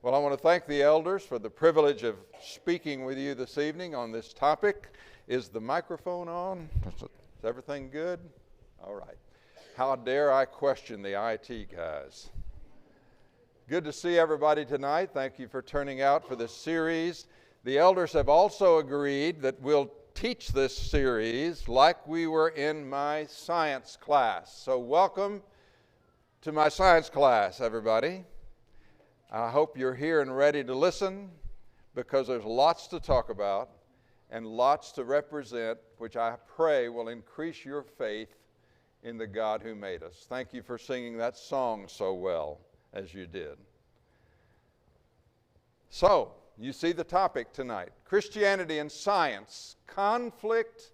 Well, I want to thank the elders for the privilege of speaking with you this evening on this topic. Is the microphone on? Is everything good? All right. How dare I question the IT guys? Good to see everybody tonight. Thank you for turning out for this series. The elders have also agreed that we'll teach this series like we were in my science class. So welcome to my science class, everybody. I hope you're here and ready to listen, because there's lots to talk about and lots to represent, which I pray will increase your faith in the God who made us. Thank you for singing that song so well as you did. So, you see the topic tonight: Christianity and science, conflict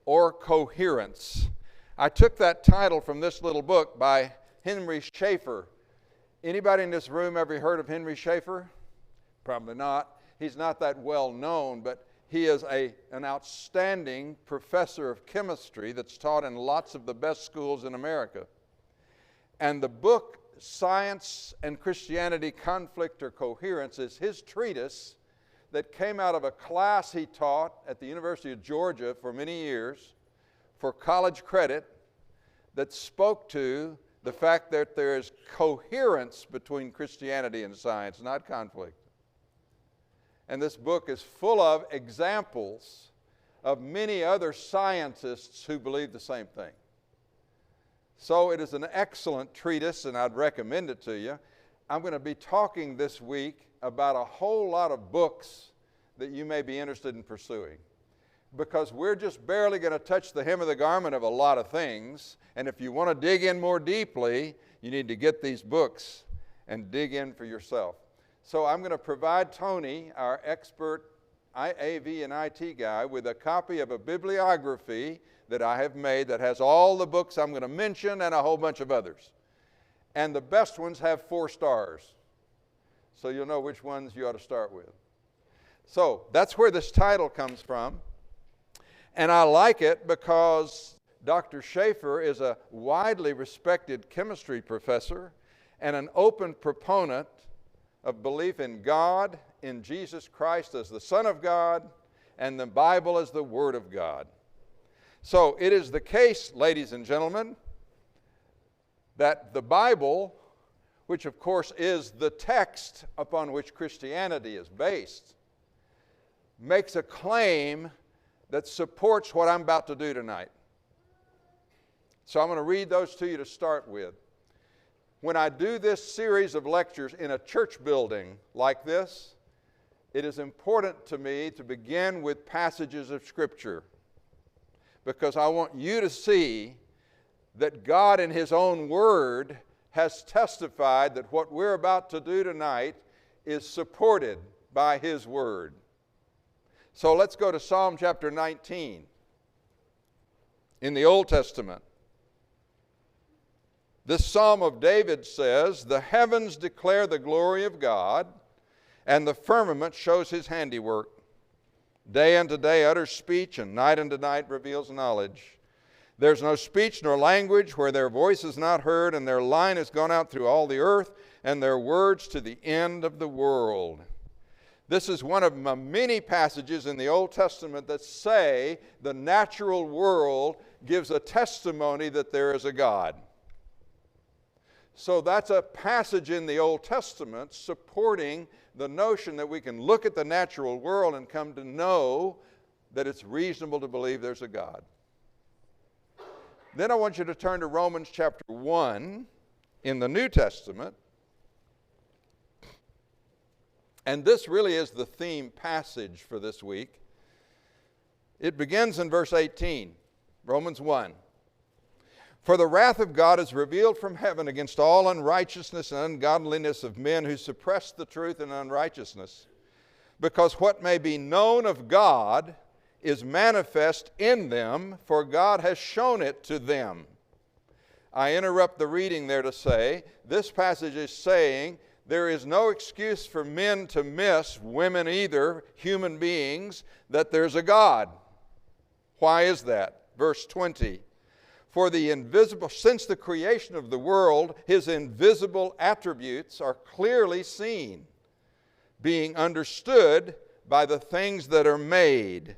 or coherence. I took that title from this little book by Henry Schaeffer. Anybody in this room ever heard of Henry Schaeffer? Probably not. He's not that well known, but he is an outstanding professor of chemistry that's taught in lots of the best schools in America. And the book, Science and Christianity, Conflict or Coherence, is his treatise that came out of a class he taught at the University of Georgia for many years for college credit, that spoke to the fact that there is coherence between Christianity and science, not conflict. And this book is full of examples of many other scientists who believe the same thing. So it is an excellent treatise, and I'd recommend it to you. I'm going to be talking this week about a whole lot of books that you may be interested in pursuing, because we're just barely going to touch the hem of the garment of a lot of things. And if you want to dig in more deeply, you need to get these books and dig in for yourself. So I'm going to provide Tony, our expert AV and IT guy, with a copy of a bibliography that I have made that has all the books I'm going to mention and a whole bunch of others. And the best ones have 4 stars, so you'll know which ones you ought to start with. So that's where this title comes from. And I like it because Dr. Schaeffer is a widely respected chemistry professor and an open proponent of belief in God, in Jesus Christ as the Son of God, and the Bible as the Word of God. So it is the case, ladies and gentlemen, that the Bible, which of course is the text upon which Christianity is based, makes a claim that supports what I'm about to do tonight. So I'm going to read those to you to start with. When I do this series of lectures in a church building like this, it is important to me to begin with passages of Scripture, because I want you to see that God in His own Word has testified that what we're about to do tonight is supported by His Word. So let's go to Psalm chapter 19 in the Old Testament. This Psalm of David says, "The heavens declare the glory of God, and the firmament shows His handiwork. Day unto day utters speech, and night unto night reveals knowledge. There's no speech nor language where their voice is not heard, and their line has gone out through all the earth, and their words to the end of the world." This is one of many passages in the Old Testament that say the natural world gives a testimony that there is a God. So that's a passage in the Old Testament supporting the notion that we can look at the natural world and come to know that it's reasonable to believe there's a God. Then I want you to turn to Romans chapter 1 in the New Testament. And this really is the theme passage for this week. It begins in verse 18, Romans 1. "For the wrath of God is revealed from heaven against all unrighteousness and ungodliness of men who suppress the truth in unrighteousness, because what may be known of God is manifest in them, for God has shown it to them." I interrupt the reading there to say, this passage is saying there is no excuse for men to miss, women either, human beings, that there's a God. Why is that? Verse 20. For the invisible, since the creation of the world, his invisible attributes are clearly seen, being understood by the things that are made,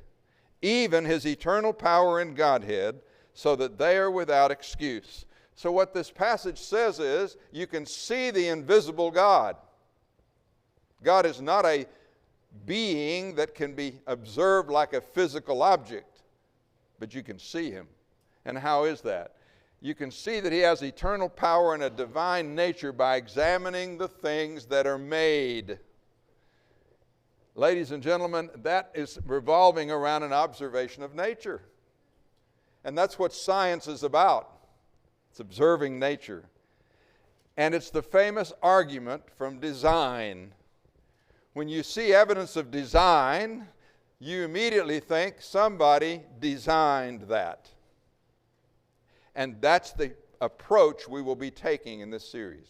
even his eternal power and Godhead, so that they are without excuse. So what this passage says is, you can see the invisible God. God is not a being that can be observed like a physical object, but you can see him. And how is that? You can see that he has eternal power and a divine nature by examining the things that are made. Ladies and gentlemen, that is revolving around an observation of nature. And that's what science is about. It's observing nature. And it's the famous argument from design. When you see evidence of design, you immediately think somebody designed that. And that's the approach we will be taking in this series.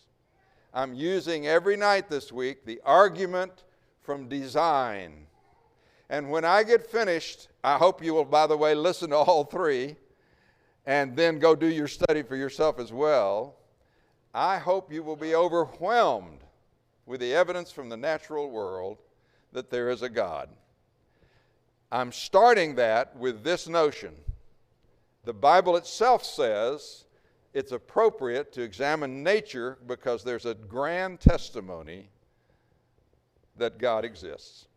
I'm using every night this week the argument from design. And when I get finished, I hope you will, by the way, listen to all three and then go do your study for yourself as well. I hope you will be overwhelmed with the evidence from the natural world that there is a God. I'm starting that with this notion. The Bible itself says it's appropriate to examine nature because there's a grand testimony that God exists.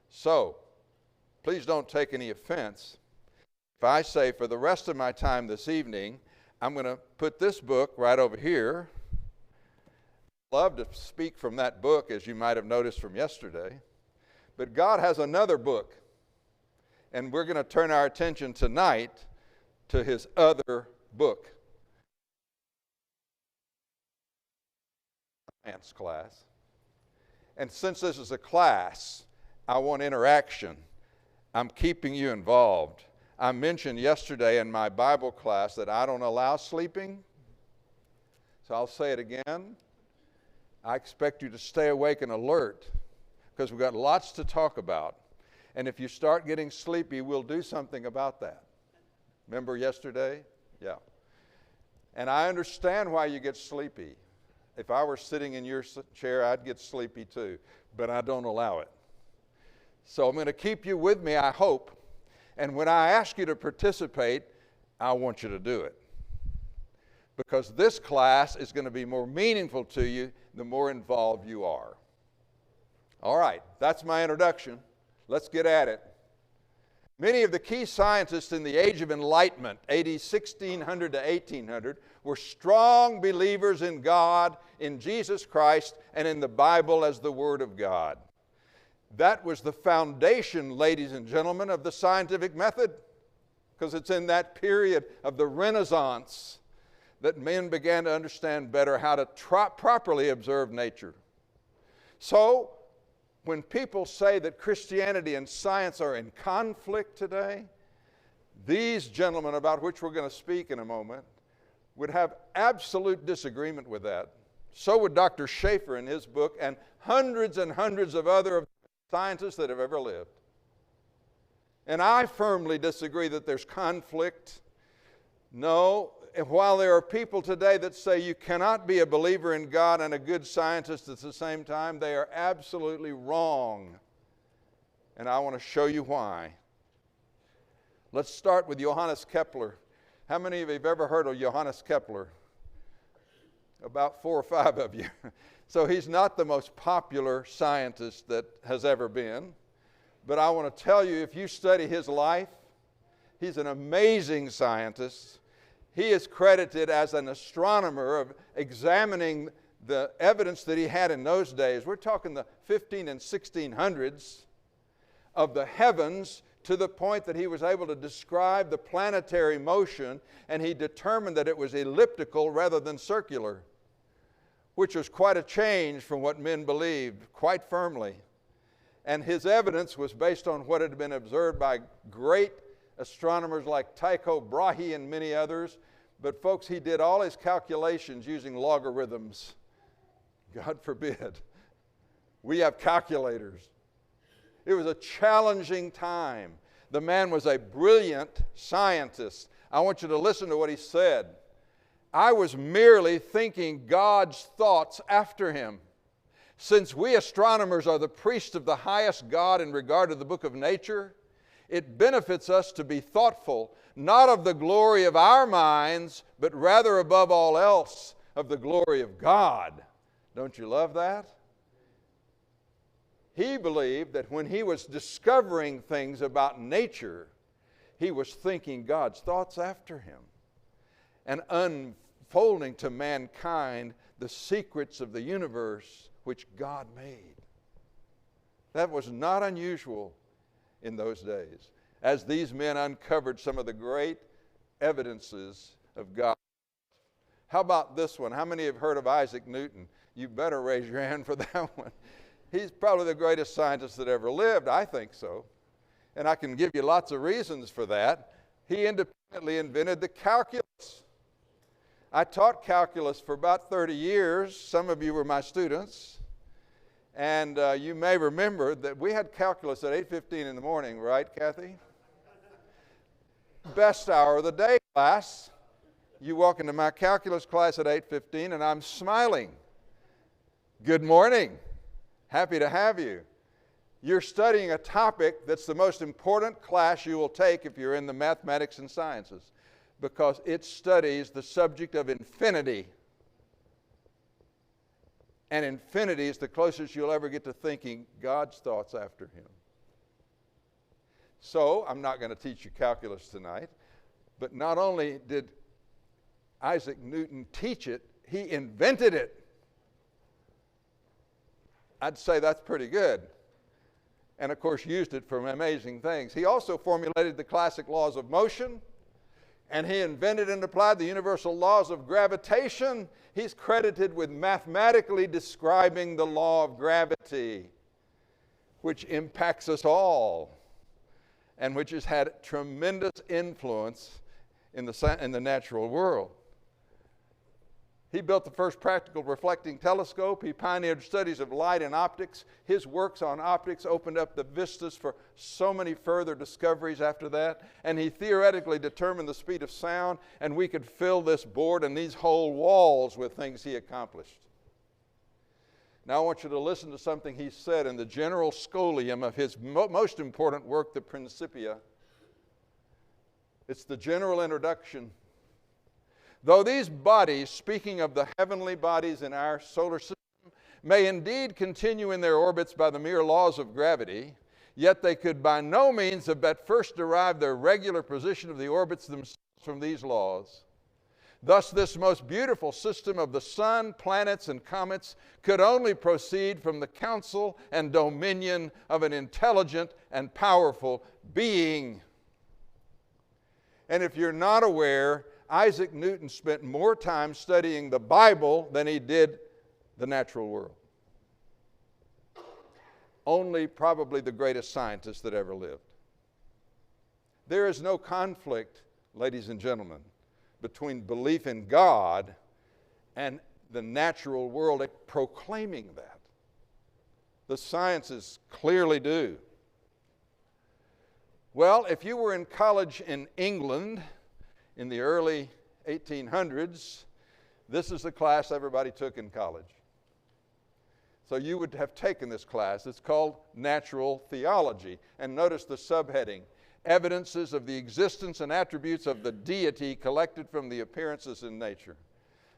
So, please don't take any offense if I say for the rest of my time this evening, I'm going to put this book right over here. I love to speak from that book, as you might have noticed from yesterday. But God has another book, and we're going to turn our attention tonight to his other book. Science class. And since this is a class, I want interaction. I'm keeping you involved. I mentioned yesterday in my Bible class that I don't allow sleeping. So I'll say it again. I expect you to stay awake and alert because we've got lots to talk about. And if you start getting sleepy, we'll do something about that. Remember yesterday? Yeah. And I understand why you get sleepy. If I were sitting in your chair, I'd get sleepy too, but I don't allow it. So I'm going to keep you with me, I hope. And when I ask you to participate, I want you to do it. Because this class is going to be more meaningful to you the more involved you are. All right, that's my introduction. Let's get at it. Many of the key scientists in the Age of Enlightenment, AD 1600 to 1800, were strong believers in God, in Jesus Christ, and in the Bible as the Word of God. That was the foundation, ladies and gentlemen, of the scientific method, because it's in that period of the Renaissance that men began to understand better how to properly observe nature. So, when people say that Christianity and science are in conflict today, these gentlemen, about which we're going to speak in a moment, would have absolute disagreement with that. So would Dr. Schaeffer in his book, and hundreds of other scientists that have ever lived. And I firmly disagree that there's conflict. No, while there are people today that say you cannot be a believer in God and a good scientist at the same time, they are absolutely wrong. And I want to show you why. Let's start with Johannes Kepler. How many of you have ever heard of Johannes Kepler? About 4 or 5 of you. So he's not the most popular scientist that has ever been. But I want to tell you, if you study his life, he's an amazing scientist. He is credited as an astronomer of examining the evidence that he had in those days. We're talking the 15 and 1600s of the heavens, to the point that he was able to describe the planetary motion, and he determined that it was elliptical rather than circular, which was quite a change from what men believed, quite firmly. And his evidence was based on what had been observed by great astronomers like Tycho Brahe and many others. But folks, he did all his calculations using logarithms. God forbid. We have calculators. It was a challenging time. The man was a brilliant scientist. I want you to listen to what he said. I was merely thinking God's thoughts after him. Since we astronomers are the priests of the highest God in regard to the book of nature, it benefits us to be thoughtful, not of the glory of our minds, but rather above all else of the glory of God. Don't you love that? He believed that when he was discovering things about nature, he was thinking God's thoughts after him and unfolding to mankind the secrets of the universe which God made. That was not unusual in those days, as these men uncovered some of the great evidences of God. How about this one? How many have heard of Isaac Newton? You better raise your hand for that one. He's probably the greatest scientist that ever lived. I think so. And I can give you lots of reasons for that. He independently invented the calculus. I taught calculus for about 30 years. Some of you were my students. And you may remember that we had calculus at 8:15 in the morning, right, Kathy? Best hour of the day, class. You walk into my calculus class at 8:15 and I'm smiling. Good morning. Happy to have you. You're studying a topic that's the most important class you will take if you're in the mathematics and sciences, because it studies the subject of infinity. And infinity is the closest you'll ever get to thinking God's thoughts after him. So, I'm not going to teach you calculus tonight, but not only did Isaac Newton teach it, he invented it. I'd say that's pretty good. And of course used it for amazing things. He also formulated the classic laws of motion, and he invented and applied the universal laws of gravitation. He's credited with mathematically describing the law of gravity, which impacts us all, and which has had tremendous influence in the natural world. He built the first practical reflecting telescope. He pioneered studies of light and optics. His works on optics opened up the vistas for so many further discoveries after that. And he theoretically determined the speed of sound, and we could fill this board and these whole walls with things he accomplished. Now I want you to listen to something he said in the general scholium of his most important work, the Principia. It's the general introduction. Though these bodies, speaking of the heavenly bodies in our solar system, may indeed continue in their orbits by the mere laws of gravity, yet they could by no means have at first derived their regular position of the orbits themselves from these laws. Thus, this most beautiful system of the sun, planets, and comets could only proceed from the counsel and dominion of an intelligent and powerful being. And if you're not aware, Isaac Newton spent more time studying the Bible than he did the natural world. Only probably the greatest scientist that ever lived. There is no conflict, ladies and gentlemen, between belief in God and the natural world proclaiming that. The sciences clearly do. Well, if you were in college in England in the early 1800s, this is the class everybody took in college. So you would have taken this class. It's called Natural Theology. And notice the subheading, Evidences of the Existence and Attributes of the Deity Collected from the Appearances in Nature.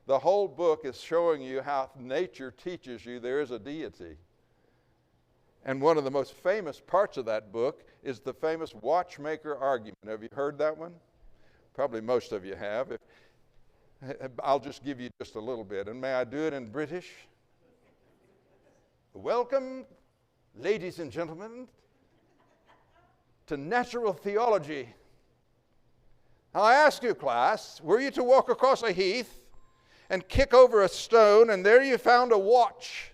The whole book is showing you how nature teaches you there is a deity. And one of the most famous parts of that book is the famous watchmaker argument. Have you heard that one? Probably most of you have. I'll just give you just a little bit. And may I do it in British? Welcome, ladies and gentlemen, to Natural Theology. Now I ask you, class, were you to walk across a heath and kick over a stone and there you found a watch?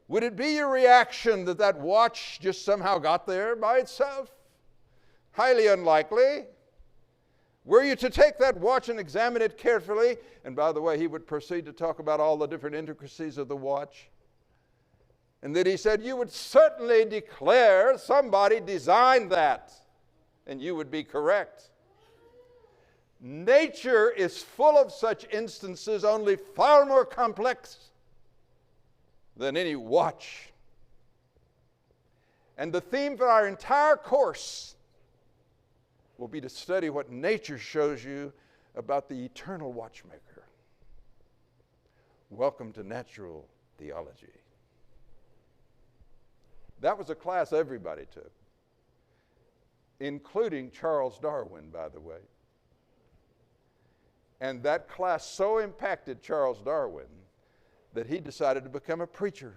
Would it be your reaction that that watch just somehow got there by itself? Highly unlikely. Were you to take that watch and examine it carefully, and by the way, he would proceed to talk about all the different intricacies of the watch, and then he said, you would certainly declare somebody designed that, and you would be correct. Nature is full of such instances, only far more complex. than any watch. And the theme for our entire course will be to study what nature shows you about the eternal watchmaker. Welcome to natural theology. That was a class everybody took, including Charles Darwin, by the way. And that class so impacted Charles Darwin that he decided to become a preacher.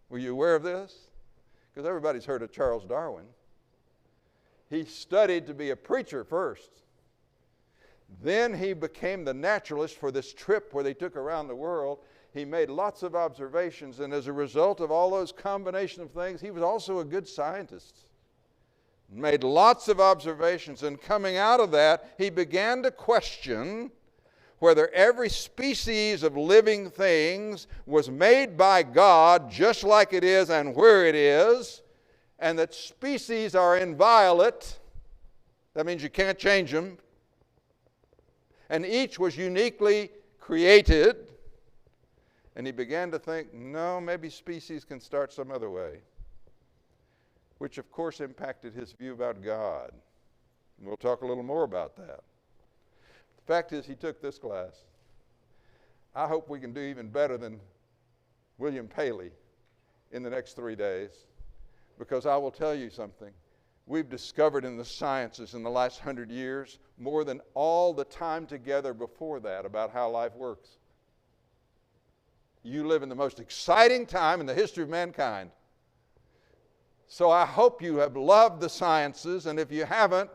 Were you aware of this? Because everybody's heard of Charles Darwin. He studied to be a preacher first. Then he became the naturalist for this trip where they took around the world. He made lots of observations, and as a result of all those combination of things, he was also a good scientist. Made lots of observations, and coming out of that, he began to question whether every species of living things was made by God just like it is and where it is, and that species are inviolate. That means you can't change them. And each was uniquely created. And he began to think, no, maybe species can start some other way, which of course impacted his view about God. And we'll talk a little more about that. The fact is, he took this class. I hope we can do even better than William Paley in the next 3 days, because I will tell you something. We've discovered in the sciences in the last 100 years more than all the time together before that about how life works. You live in the most exciting time in the history of mankind. So I hope you have loved the sciences, and if you haven't,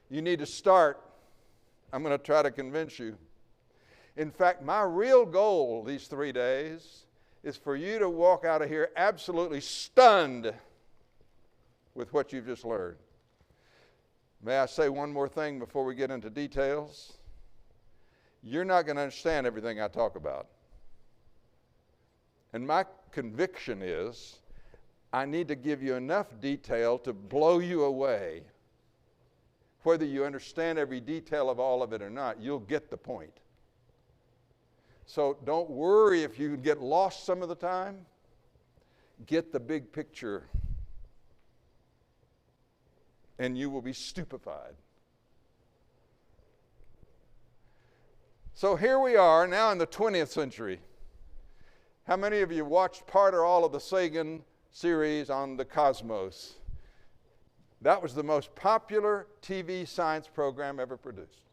you need to start. I'm going to try to convince you. In fact, my real goal these 3 days is for you to walk out of here absolutely stunned with what you've just learned. May I say one more thing before we get into details? You're not going to understand everything I talk about. And my conviction is I need to give you enough detail to blow you away. Whether you understand every detail of all of it or not, you'll get the point. So don't worry if you get lost some of the time. Get the big picture, and you will be stupefied. So here we are now in the 20th century. How many of you watched part or all of the Sagan series on the cosmos? That was the most popular TV science program ever produced.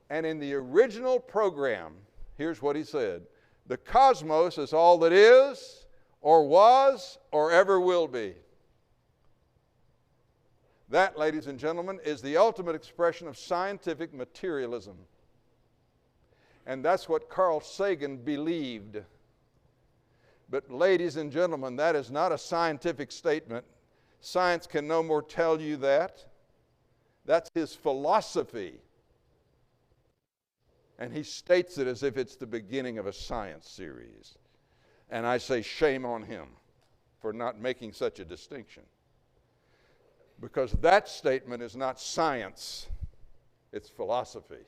And in the original program, here's what he said: the cosmos is all that is, or was, or ever will be. That, ladies and gentlemen, is the ultimate expression of scientific materialism. And that's what Carl Sagan believed. But ladies and gentlemen, that is not a scientific statement. Science can no more tell you that. That's his philosophy. And he states it as if it's the beginning of a science series. And I say shame on him for not making such a distinction. Because that statement is not science, it's philosophy.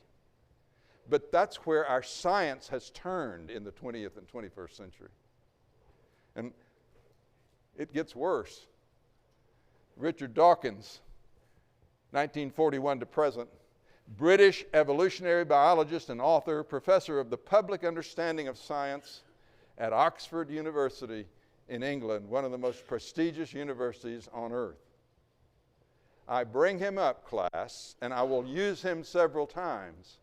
But that's where our science has turned in the 20th and 21st century. And it gets worse. Richard Dawkins, 1941 to present, British evolutionary biologist and author, professor of the public understanding of science at Oxford University in England, one of the most prestigious universities on earth. I bring him up, class, and I will use him several times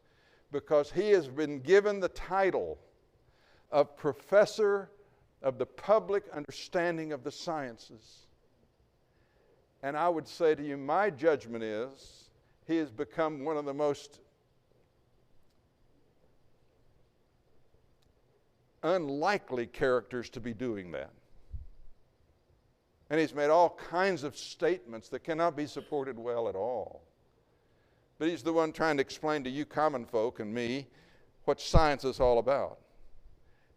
because he has been given the title of Professor of the Public Understanding of the Sciences. And I would say to you, my judgment is he has become one of the most unlikely characters to be doing that. And he's made all kinds of statements that cannot be supported well at all. But he's the one trying to explain to you common folk and me what science is all about.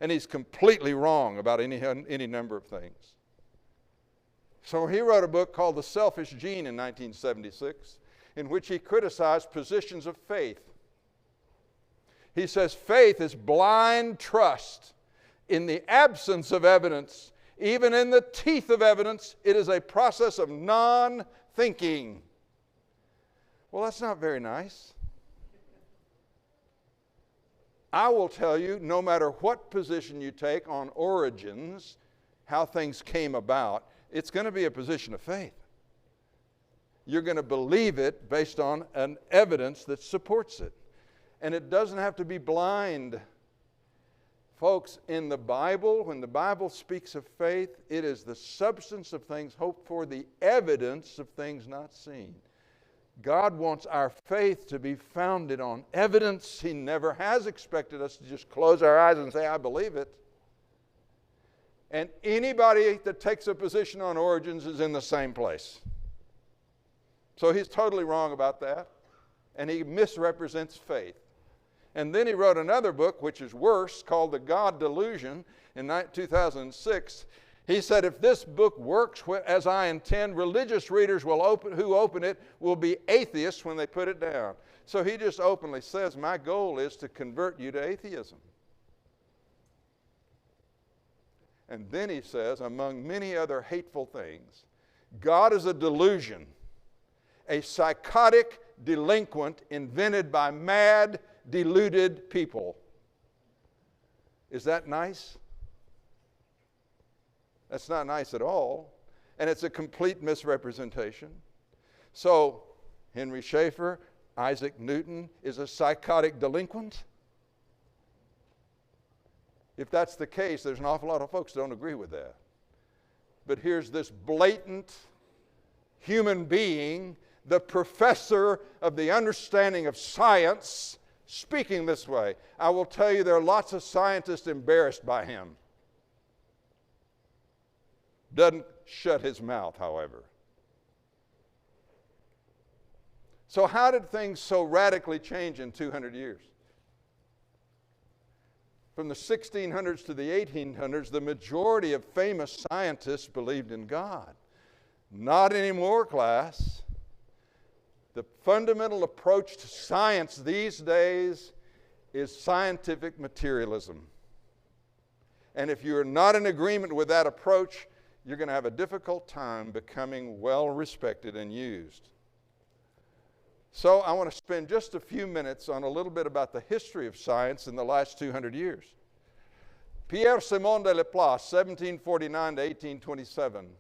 And he's completely wrong about any number of things. So he wrote a book called The Selfish Gene in 1976, in which he criticized positions of faith. He says faith is blind trust In the absence of evidence, even in the teeth of evidence, it is a process of non-thinking. Well, that's not very nice. I will tell you, no matter what position you take on origins, how things came about, it's going to be a position of faith. You're going to believe it based on an evidence that supports it. And it doesn't have to be blind. Folks, in the Bible, when the Bible speaks of faith, it is the substance of things hoped for, the evidence of things not seen. God wants our faith to be founded on evidence. He never has expected us to just close our eyes and say, I believe it. And anybody that takes a position on origins is in the same place. So he's totally wrong about that. And he misrepresents faith. And then he wrote another book, which is worse, called The God Delusion in 2006. He said, if this book works as I intend, religious readers who open it will be atheists when they put it down. So he just openly says, my goal is to convert you to atheism. And then he says, among many other hateful things, God is a delusion, a psychotic delinquent invented by mad, deluded people. Is that nice? That's not nice at all. And it's a complete misrepresentation. So, Henry Schaeffer, Isaac Newton is a psychotic delinquent? If that's the case, there's an awful lot of folks who don't agree with that. But here's this blatant human being, the professor of the understanding of science, speaking this way. I will tell you, there are lots of scientists embarrassed by him. Doesn't shut his mouth, however. So how did things so radically change in 200 years? From the 1600s to the 1800s, the majority of famous scientists believed in God. Not anymore, class. The fundamental approach to science these days is scientific materialism. And if you're not in agreement with that approach, you're going to have a difficult time becoming well respected and used. So I want to spend just a few minutes on a little bit about the history of science in the last 200 years. Pierre-Simon de Laplace, 1749 to 1827.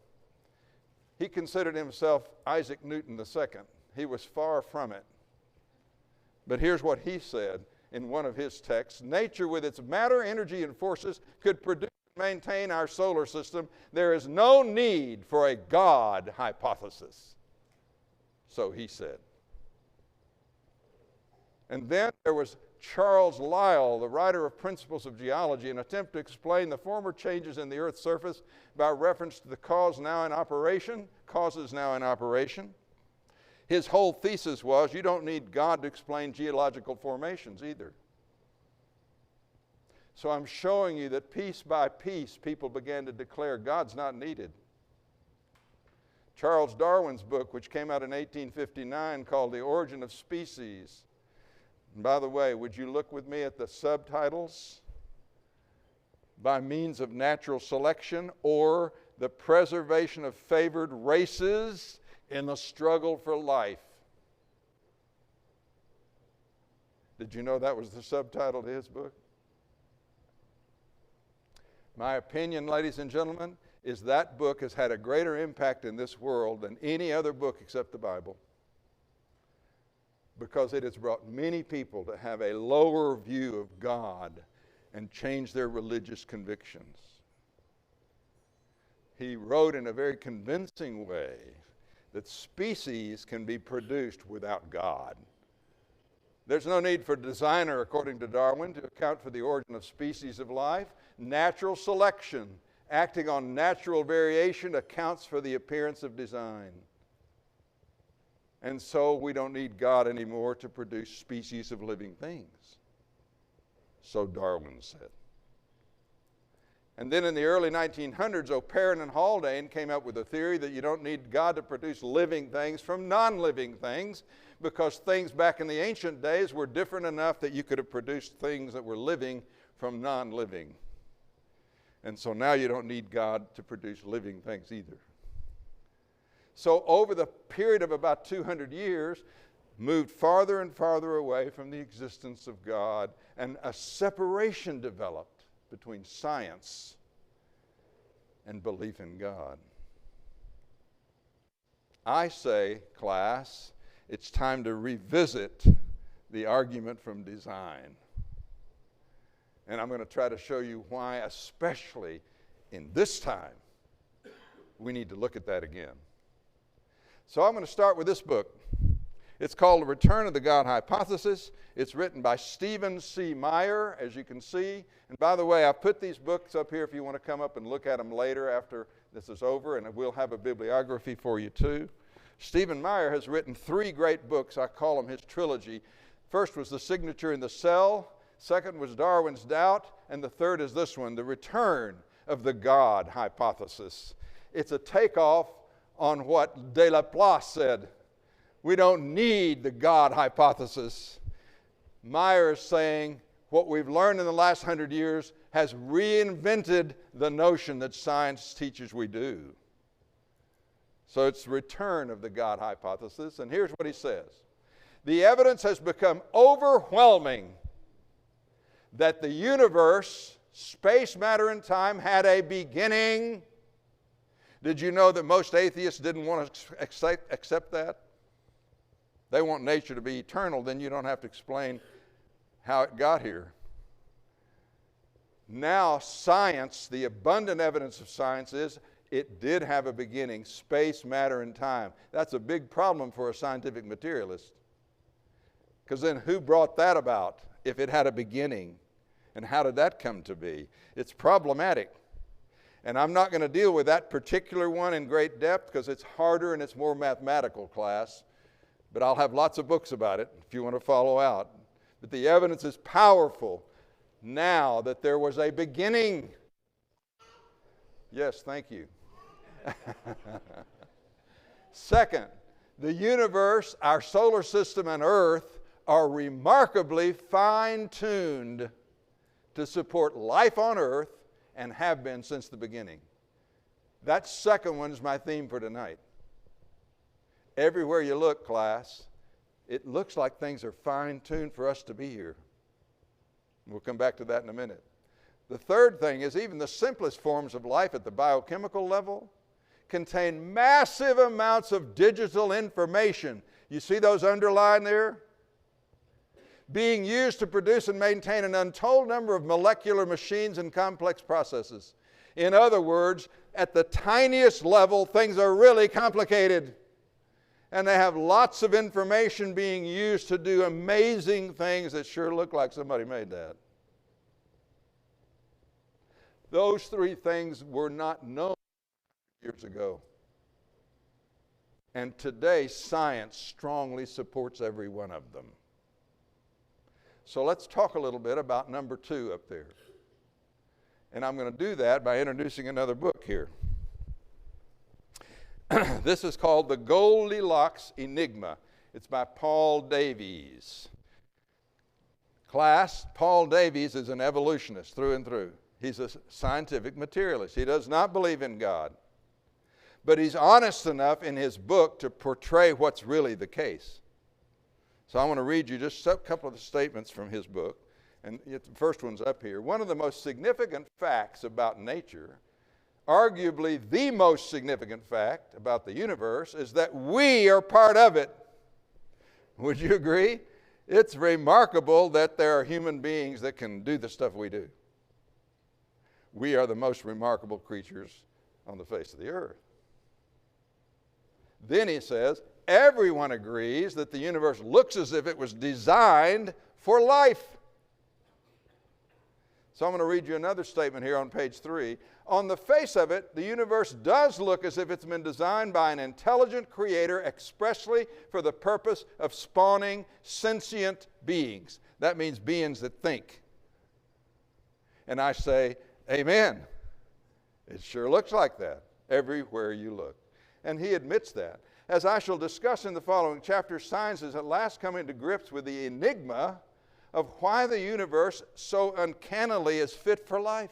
He considered himself Isaac Newton II. He was far from it. But here's what he said in one of his texts. Nature with its matter, energy, and forces could produce and maintain our solar system. There is no need for a God hypothesis. So he said. And then there was Charles Lyell, the writer of Principles of Geology, an attempt to explain the former changes in the Earth's surface by reference to the causes now in operation. His whole thesis was, you don't need God to explain geological formations either. So I'm showing you that piece by piece, people began to declare God's not needed. Charles Darwin's book, which came out in 1859, called The Origin of Species. And by the way, would you look with me at the subtitles? By means of natural selection, or the preservation of favored races in the struggle for life. Did you know that was the subtitle to his book? My opinion, ladies and gentlemen, is that book has had a greater impact in this world than any other book except the Bible, because it has brought many people to have a lower view of God and change their religious convictions. He wrote in a very convincing way that species can be produced without God. There's no need for a designer, according to Darwin, to account for the origin of species of life. Natural selection, acting on natural variation, accounts for the appearance of design. And so we don't need God anymore to produce species of living things. So Darwin said. And then in the early 1900s, O'Parent and Haldane came up with a theory that you don't need God to produce living things from non-living things, because things back in the ancient days were different enough that you could have produced things that were living from non-living. And so now you don't need God to produce living things either. So over the period of about 200 years, moved farther and farther away from the existence of God, and a separation developed between science and belief in God. I say, class, it's time to revisit the argument from design. And I'm going to try to show you why, especially in this time, we need to look at that again. So I'm going to start with this book. It's called The Return of the God Hypothesis. It's written by Stephen C. Meyer, as you can see. And by the way, I've put these books up here if you want to come up and look at them later after this is over, and we'll have a bibliography for you too. Stephen Meyer has written 3 great books. I call them his trilogy. First was The Signature in the Cell. Second was Darwin's Doubt. And the third is this one, The Return of the God Hypothesis. It's a takeoff on what de Laplace said. We don't need the God hypothesis. Meyer is saying what we've learned in the last 100 years has reinvented the notion that science teaches we do. So it's the return of the God hypothesis. And here's what he says. The evidence has become overwhelming that the universe, space, matter, and time had a beginning. Did you know that most atheists didn't want to accept that? They want nature to be eternal, then you don't have to explain how it got here. Now science, the abundant evidence of science is it did have a beginning, space, matter, and time. That's a big problem for a scientific materialist. Because then who brought that about if it had a beginning? And how did that come to be? It's problematic. And I'm not going to deal with that particular one in great depth because it's harder and it's more mathematical, class. But I'll have lots of books about it if you want to follow out. But the evidence is powerful now that there was a beginning. Yes, thank you. Second, the universe, our solar system, and Earth are remarkably fine-tuned to support life on Earth and have been since the beginning. That second one is my theme for tonight. Everywhere you look, class, it looks like things are fine-tuned for us to be here. We'll come back to that in a minute. The third thing is even the simplest forms of life at the biochemical level contain massive amounts of digital information. You see those underlined there? Being used to produce and maintain an untold number of molecular machines and complex processes. In other words, at the tiniest level, things are really complicated. And they have lots of information being used to do amazing things that sure look like somebody made that. Those 3 things were not known years ago. And today, science strongly supports every one of them. So let's talk a little bit about number 2 up there. And I'm going to do that by introducing another book here. This is called The Goldilocks Enigma. It's by Paul Davies. Class, Paul Davies is an evolutionist through and through. He's a scientific materialist. He does not believe in God. But he's honest enough in his book to portray what's really the case. So I want to read you just a couple of the statements from his book. And the first one's up here. One of the most significant facts about nature, arguably the most significant fact about the universe, is that we are part of it. Would you agree? It's remarkable that there are human beings that can do the stuff we do. We are the most remarkable creatures on the face of the earth. Then he says, everyone agrees that the universe looks as if it was designed for life. So I'm going to read you another statement here on page 3. On the face of it, the universe does look as if it's been designed by an intelligent creator expressly for the purpose of spawning sentient beings. That means beings that think. And I say, amen. It sure looks like that everywhere you look. And he admits that. As I shall discuss in the following chapter, science is at last coming to grips with the enigma of why the universe so uncannily is fit for life.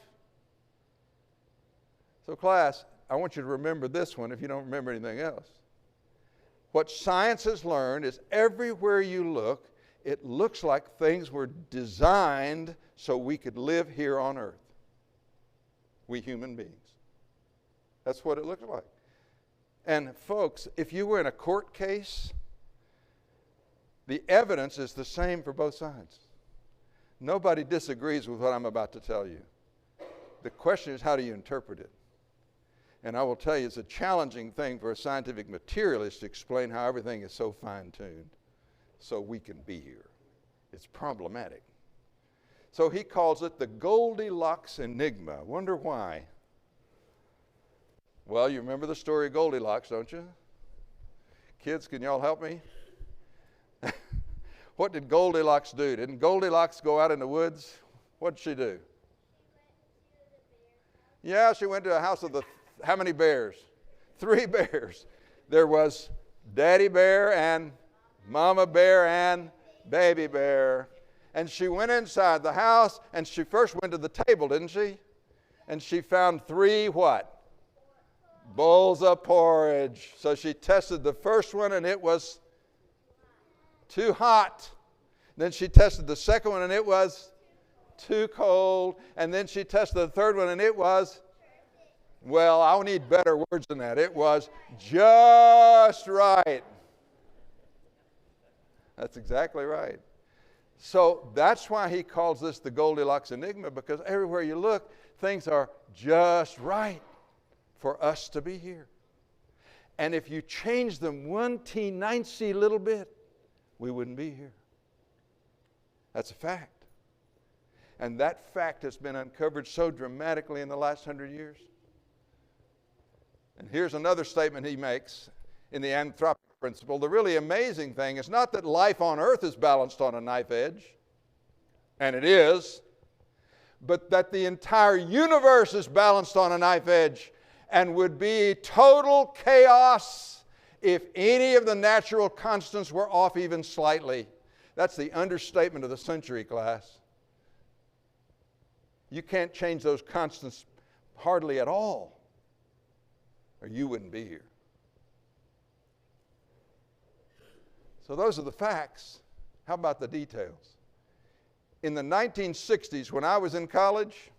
So class, I want you to remember this one if you don't remember anything else. What science has learned is everywhere you look, it looks like things were designed so we could live here on earth. We human beings. That's what it looks like. And folks, if you were in a court case, the evidence is the same for both sides. Nobody disagrees with what I'm about to tell you. The question is, how do you interpret it? And I will tell you, it's a challenging thing for a scientific materialist to explain how everything is so fine-tuned so we can be here. It's problematic. So he calls it the Goldilocks enigma. I wonder why. Well, you remember the story of Goldilocks, don't you? Kids, can y'all help me? What did Goldilocks do? Didn't Goldilocks go out in the woods? What did she do? Yeah, she went to a house of the, how many bears? 3 bears. There was Daddy Bear and Mama Bear and Baby Bear. And she went inside the house, and she first went to the table, didn't she? And she found 3 what? Bowls of porridge. So she tested the first one, and it was too hot. Then she tested the second one, and it was too cold. And then she tested the third one, and it was, well, I'll need better words than that. It was just right. That's exactly right. So that's why he calls this the Goldilocks enigma, because everywhere you look, things are just right for us to be here. And if you change them one teensy little bit, we wouldn't be here. That's a fact. And that fact has been uncovered so dramatically in the last 100 years. And here's another statement he makes in the anthropic principle. The really amazing thing is not that life on earth is balanced on a knife edge, and it is, but that the entire universe is balanced on a knife edge and would be total chaos if any of the natural constants were off even slightly. That's the understatement of the century, class. You can't change those constants hardly at all, or you wouldn't be here. So those are the facts. How about the details? In the 1960s, when I was in college,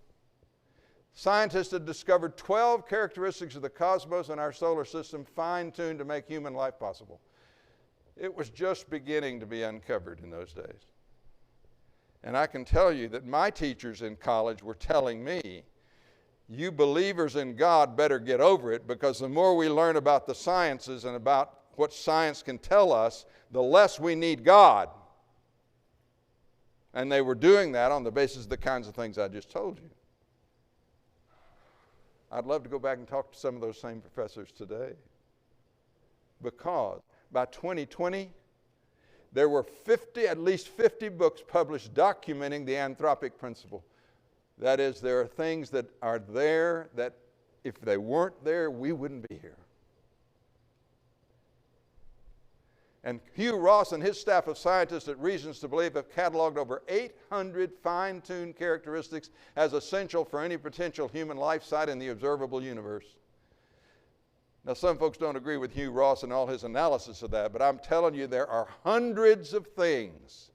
scientists had discovered 12 characteristics of the cosmos and our solar system fine-tuned to make human life possible. It was just beginning to be uncovered in those days. And I can tell you that my teachers in college were telling me, you believers in God better get over it, because the more we learn about the sciences and about what science can tell us, the less we need God. And they were doing that on the basis of the kinds of things I just told you. I'd love to go back and talk to some of those same professors today. Because by 2020, there were at least 50 books published documenting the anthropic principle. That is, there are things that are there that if they weren't there, we wouldn't be here. And Hugh Ross and his staff of scientists at Reasons to Believe have cataloged over 800 fine-tuned characteristics as essential for any potential human life site in the observable universe. Now, some folks don't agree with Hugh Ross and all his analysis of that, but I'm telling you, there are hundreds of things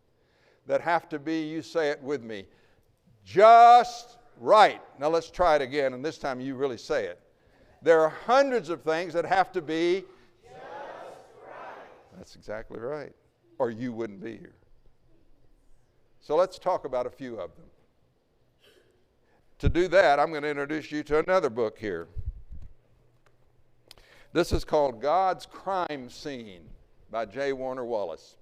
that have to be, you say it with me, just right. Now, let's try it again, and this time you really say it. There are hundreds of things that have to be That's exactly right. Or you wouldn't be here. So let's talk about a few of them. To do that, I'm going to introduce you to another book here. This is called God's Crime Scene by J. Warner Wallace.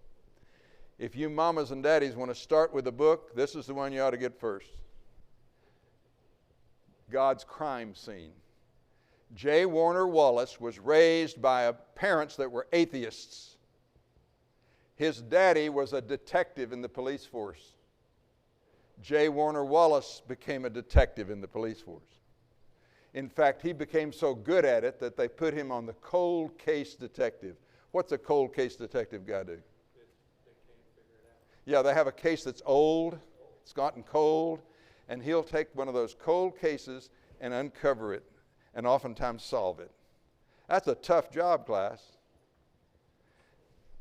If you mamas and daddies want to start with a book, this is the one you ought to get first. God's Crime Scene. J. Warner Wallace was raised by parents that were atheists. His daddy was a detective in the police force. J. Warner Wallace became a detective in the police force. In fact, he became so good at it that they put him on the cold case detective. What's a cold case detective guy do? They can't figure it out. Yeah, they have a case that's old, it's gotten cold, and he'll take one of those cold cases and uncover it. and oftentimes solve it. That's a tough job, class.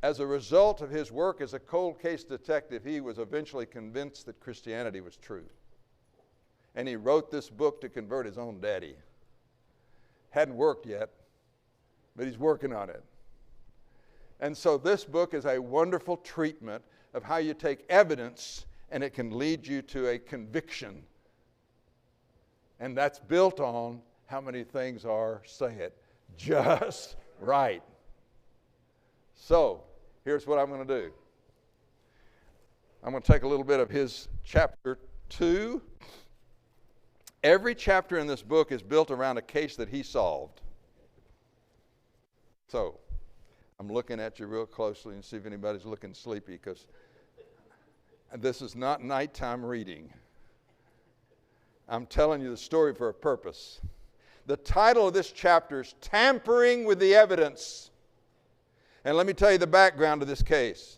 As a result of his work as a cold case detective, he was eventually convinced that Christianity was true. And he wrote this book to convert his own daddy. Hadn't worked yet, but he's working on it. And so this book is a wonderful treatment of how you take evidence and it can lead you to a conviction. And that's built on how many things are, say it, just right. So, here's what I'm going to do. I'm going to take a little bit of his chapter 2. Every chapter in this book is built around a case that he solved. So, I'm looking at you real closely and see if anybody's looking sleepy, because this is not nighttime reading. I'm telling you the story for a purpose. The title of this chapter is Tampering with the Evidence. And let me tell you the background of this case.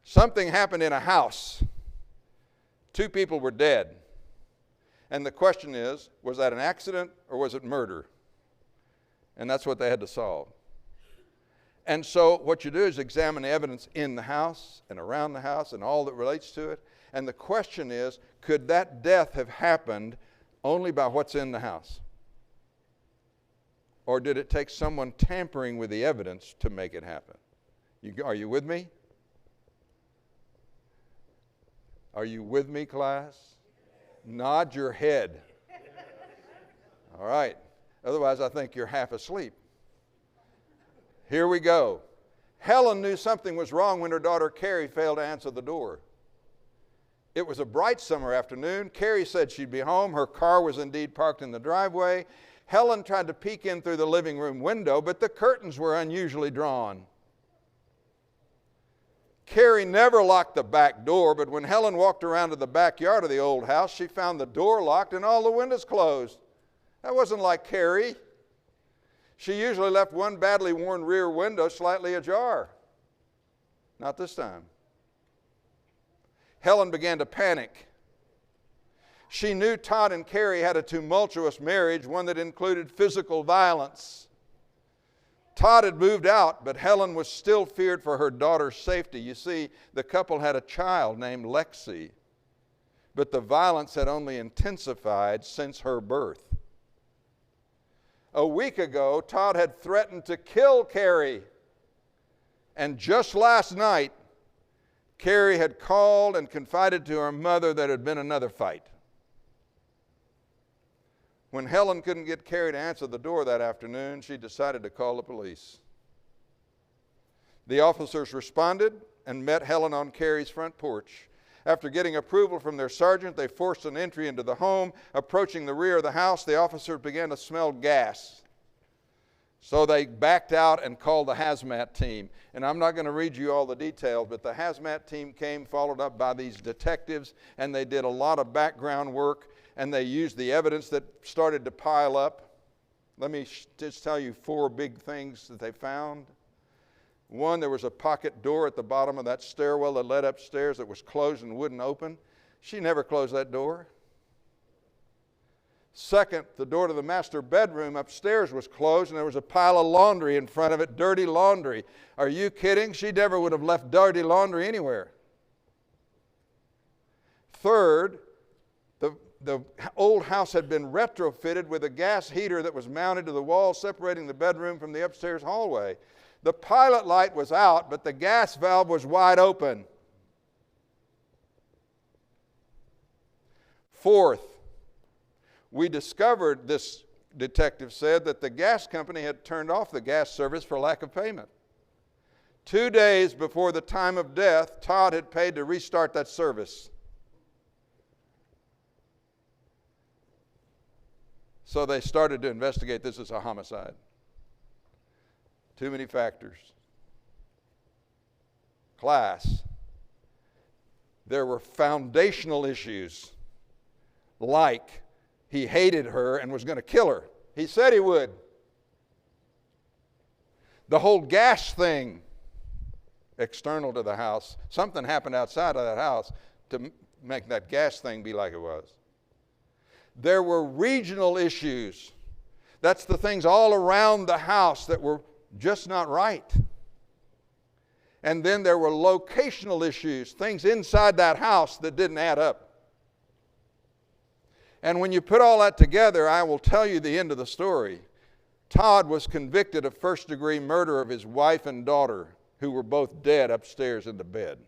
Something happened in a house. 2 people were dead. And the question is, was that an accident or was it murder? And that's what they had to solve. And so what you do is examine the evidence in the house and around the house and all that relates to it. And the question is, could that death have happened only by what's in the house? Or did it take someone tampering with the evidence to make it happen? Are you with me? Are you with me, class? Nod your head. All right. Otherwise, I think you're half asleep. Here we go. Helen knew something was wrong when her daughter Carrie failed to answer the door. It was a bright summer afternoon. Carrie said she'd be home. Her car was indeed parked in the driveway. Helen tried to peek in through the living room window, but the curtains were unusually drawn. Carrie never locked the back door, but when Helen walked around to the backyard of the old house, she found the door locked and all the windows closed. That wasn't like Carrie. She usually left one badly worn rear window slightly ajar. Not this time. Helen began to panic. She knew Todd and Carrie had a tumultuous marriage, one that included physical violence. Todd had moved out, but Helen was still feared for her daughter's safety. You see, the couple had a child named Lexi, but the violence had only intensified since her birth. A week ago, Todd had threatened to kill Carrie. And just last night, Carrie had called and confided to her mother that there had been another fight. When Helen couldn't get Carrie to answer the door that afternoon, she decided to call the police. The officers responded and met Helen on Carrie's front porch. After getting approval from their sergeant, they forced an entry into the home. Approaching the rear of the house, the officers began to smell gas. So they backed out and called the hazmat team. And I'm not going to read you all the details, but the hazmat team came, followed up by these detectives, and they did a lot of background work, and they used the evidence that started to pile up. Let me just tell you 4 big things that they found. One, there was a pocket door at the bottom of that stairwell that led upstairs that was closed and wouldn't open. She never closed that door. Second, the door to the master bedroom upstairs was closed, and there was a pile of laundry in front of it, dirty laundry. Are you kidding? She never would have left dirty laundry anywhere. Third, the old house had been retrofitted with a gas heater that was mounted to the wall separating the bedroom from the upstairs hallway. The pilot light was out, but the gas valve was wide open. Fourth, we discovered, this detective said, that the gas company had turned off the gas service for lack of payment. 2 days before the time of death, Todd had paid to restart that service. So they started to investigate this as a homicide. Too many factors. Class, there were foundational issues, like he hated her and was going to kill her. He said he would. The whole gas thing, external to the house, something happened outside of that house to make that gas thing be like it was. There were regional issues. That's the things all around the house that were just not right. And then there were locational issues, things inside that house that didn't add up. And when you put all that together, I will tell you the end of the story. Todd was convicted of first-degree murder of his wife and daughter, who were both dead upstairs in the bed.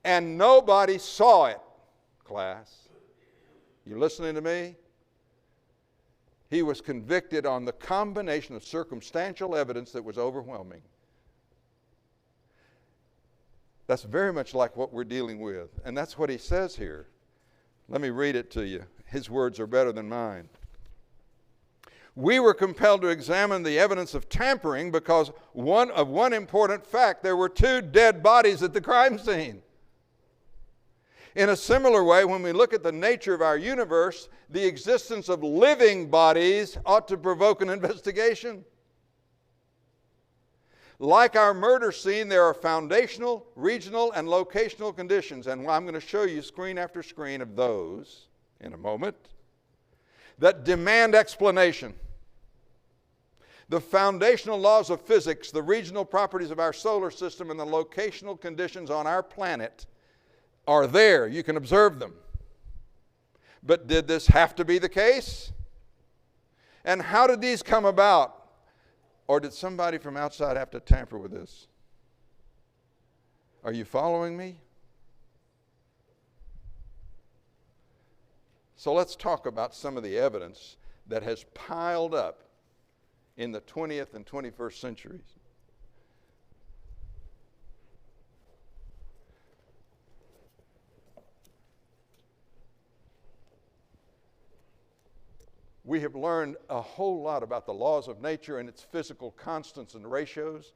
And nobody saw it, class. You listening to me? He was convicted on the combination of circumstantial evidence that was overwhelming. That's very much like what we're dealing with. And that's what he says here. Let me read it to you. His words are better than mine. We were compelled to examine the evidence of tampering because one important fact: there were 2 dead bodies at the crime scene. In a similar way, when we look at the nature of our universe, the existence of living bodies ought to provoke an investigation. Like our murder scene, there are foundational, regional, and locational conditions, and I'm going to show you screen after screen of those in a moment, that demand explanation. The foundational laws of physics, the regional properties of our solar system, and the locational conditions on our planet are there. You can observe them. But did this have to be the case? And how did these come about? Or did somebody from outside have to tamper with this? Are you following me? So let's talk about some of the evidence that has piled up in the 20th and 21st centuries. We have learned a whole lot about the laws of nature and its physical constants and ratios.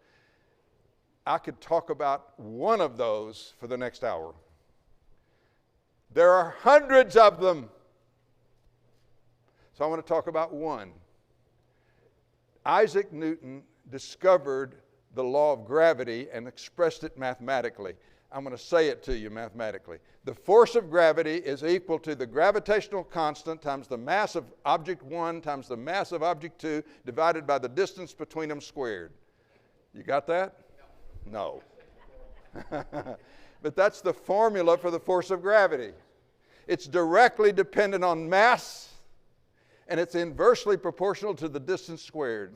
I could talk about one of those for the next hour. There are hundreds of them. So I want to talk about one. Isaac Newton discovered the law of gravity and expressed it mathematically. I'm going to say it to you mathematically. The force of gravity is equal to the gravitational constant times the mass of object 1 times the mass of object 2 divided by the distance between them squared. You got that? No. But that's the formula for the force of gravity. It's directly dependent on mass, and it's inversely proportional to the distance squared.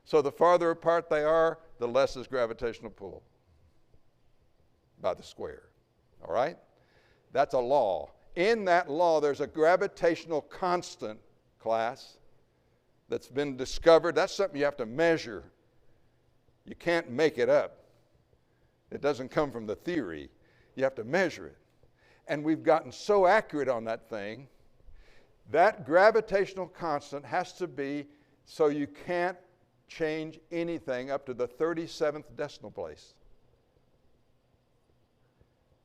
So the farther apart they are, the less is gravitational pull by the square. All right? That's a law. In that law, there's a gravitational constant, class, that's been discovered. That's something you have to measure. You can't make it up. It doesn't come from the theory. You have to measure it. And we've gotten so accurate on that thing, that gravitational constant has to be so you can't change anything up to the 37th decimal place.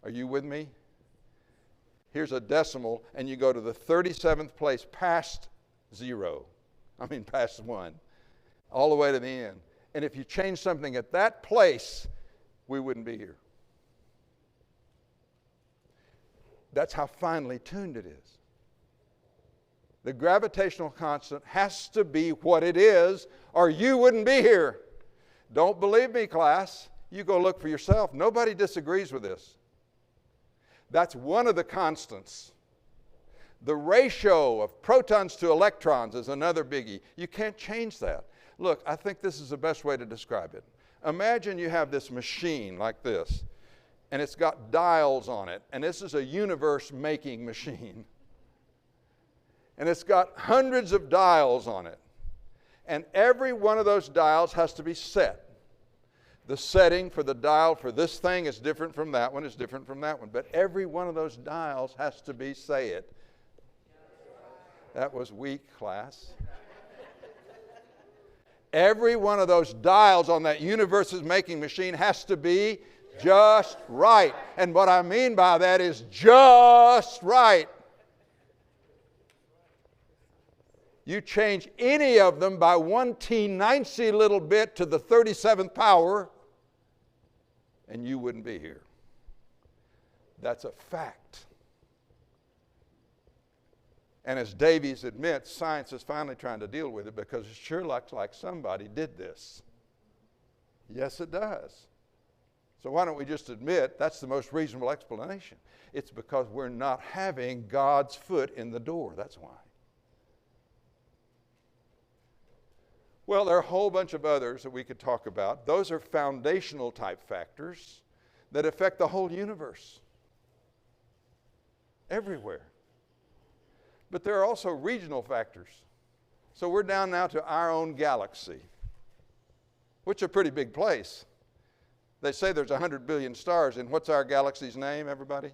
Are you with me? Here's a decimal, and you go to the 37th place past 0. Past 1. All the way to the end. And if you change something at that place, we wouldn't be here. That's how finely tuned it is. The gravitational constant has to be what it is, or you wouldn't be here. Don't believe me, class. You go look for yourself. Nobody disagrees with this. That's one of the constants. The ratio of protons to electrons is another biggie. You can't change that. Look, I think this is the best way to describe it. Imagine you have this machine like this, and it's got dials on it, and this is a universe-making machine. And it's got hundreds of dials on it. And every one of those dials has to be set. The setting for the dial for this thing is different from that one, is different from that one. But every one of those dials has to be, say it. That was weak, class. Every one of those dials on that universe's making machine has to be just right. And what I mean by that is just right. You change any of them by 1 teensy little bit to the 37th power, and you wouldn't be here. That's a fact. And as Davies admits, science is finally trying to deal with it because it sure looks like somebody did this. Yes, it does. So why don't we just admit that's the most reasonable explanation? It's because we're not having God's foot in the door. That's why. Well, there are a whole bunch of others that we could talk about. Those are foundational type factors that affect the whole universe. Everywhere. But there are also regional factors. So we're down now to our own galaxy, which is a pretty big place. They say there's 100 billion stars, and what's our galaxy's name, everybody?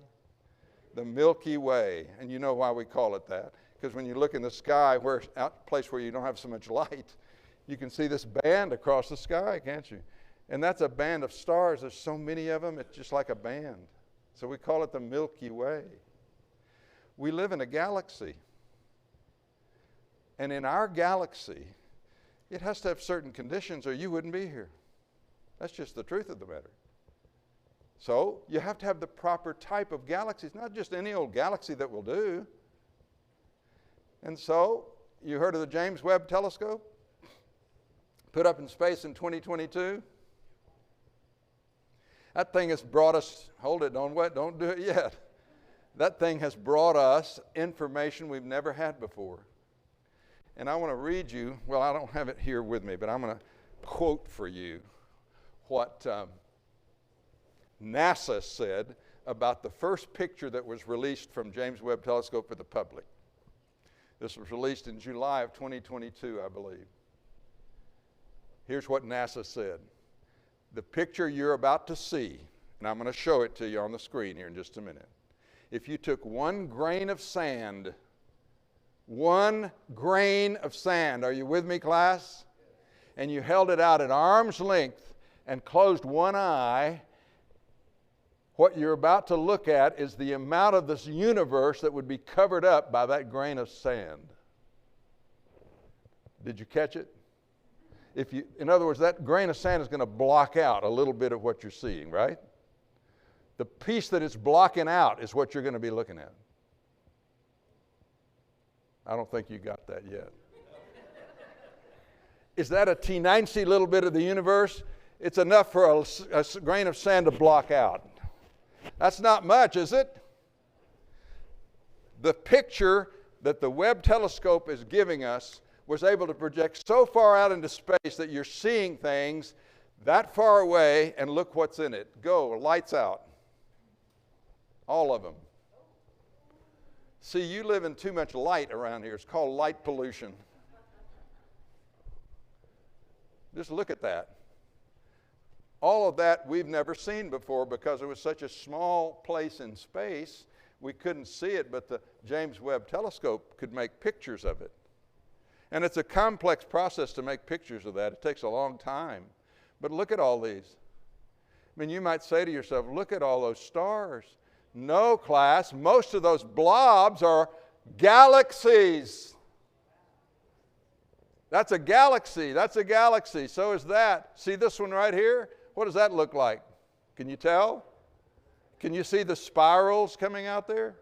The Milky Way. And you know why we call it that. Because when you look in the sky, where out a place where you don't have so much light, you can see this band across the sky, can't you? And that's a band of stars. There's so many of them, it's just like a band. So we call it the Milky Way. We live in a galaxy. And in our galaxy, it has to have certain conditions or you wouldn't be here. That's just the truth of the matter. So you have to have the proper type of galaxies, not just any old galaxy that will do. And so, you heard of the James Webb Telescope? Put up in space in 2022. That thing has brought us, hold it, don't do it yet. That thing has brought us information we've never had before. And I want to read you, well, I don't have it here with me, but I'm going to quote for you what NASA said about the first picture that was released from James Webb Telescope for the public. This was released in July of 2022, I believe. Here's what NASA said. The picture you're about to see, and I'm going to show it to you on the screen here in just a minute. If you took 1 grain of sand, 1 grain of sand, are you with me, class? And you held it out at arm's length and closed one eye, what you're about to look at is the amount of this universe that would be covered up by that grain of sand. Did you catch it? In other words, that grain of sand is going to block out a little bit of what you're seeing, right? The piece that it's blocking out is what you're going to be looking at. I don't think you got that yet. Is that a teensy little bit of the universe? It's enough for a grain of sand to block out. That's not much, is it? The picture that the Webb telescope is giving us was able to project so far out into space that you're seeing things that far away, and look what's in it. Go, lights out. All of them. See, you live in too much light around here. It's called light pollution. Just look at that. All of that we've never seen before because it was such a small place in space, we couldn't see it, but the James Webb Telescope could make pictures of it. And it's a complex process to make pictures of that. It takes a long time. But look at all these. I mean, you might say to yourself, look at all those stars. No, class, most of those blobs are galaxies. That's a galaxy. That's a galaxy. So is that. See this one right here? What does that look like? Can you tell? Can you see the spirals coming out there?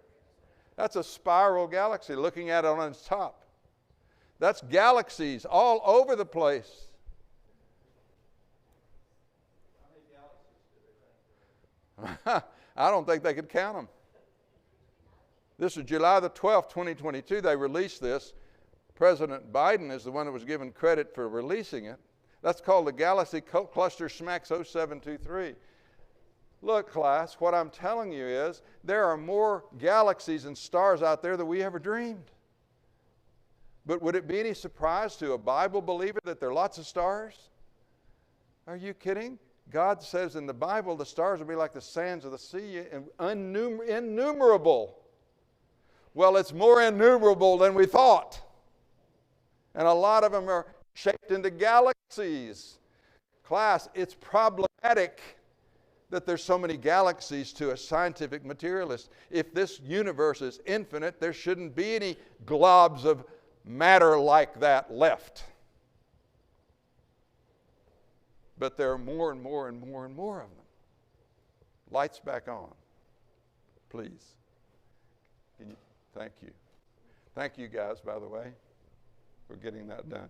That's a spiral galaxy, looking at it on its top. That's galaxies all over the place. I don't think they could count them. This is July the 12th, 2022. They released this. President Biden is the one that was given credit for releasing it. That's called the Galaxy Cluster SMACS 0723. Look, class, what I'm telling you is there are more galaxies and stars out there than we ever dreamed. But would it be any surprise to a Bible believer that there are lots of stars? Are you kidding? God says in the Bible the stars will be like the sands of the sea, innumerable. Well, it's more innumerable than we thought. And a lot of them are shaped into galaxies. Class, it's problematic that there's so many galaxies to a scientific materialist. If this universe is infinite, there shouldn't be any globs of matter like that left. But there are more and more and more and more of them. Lights back on, please. Thank you. Thank you guys, by the way, for getting that done.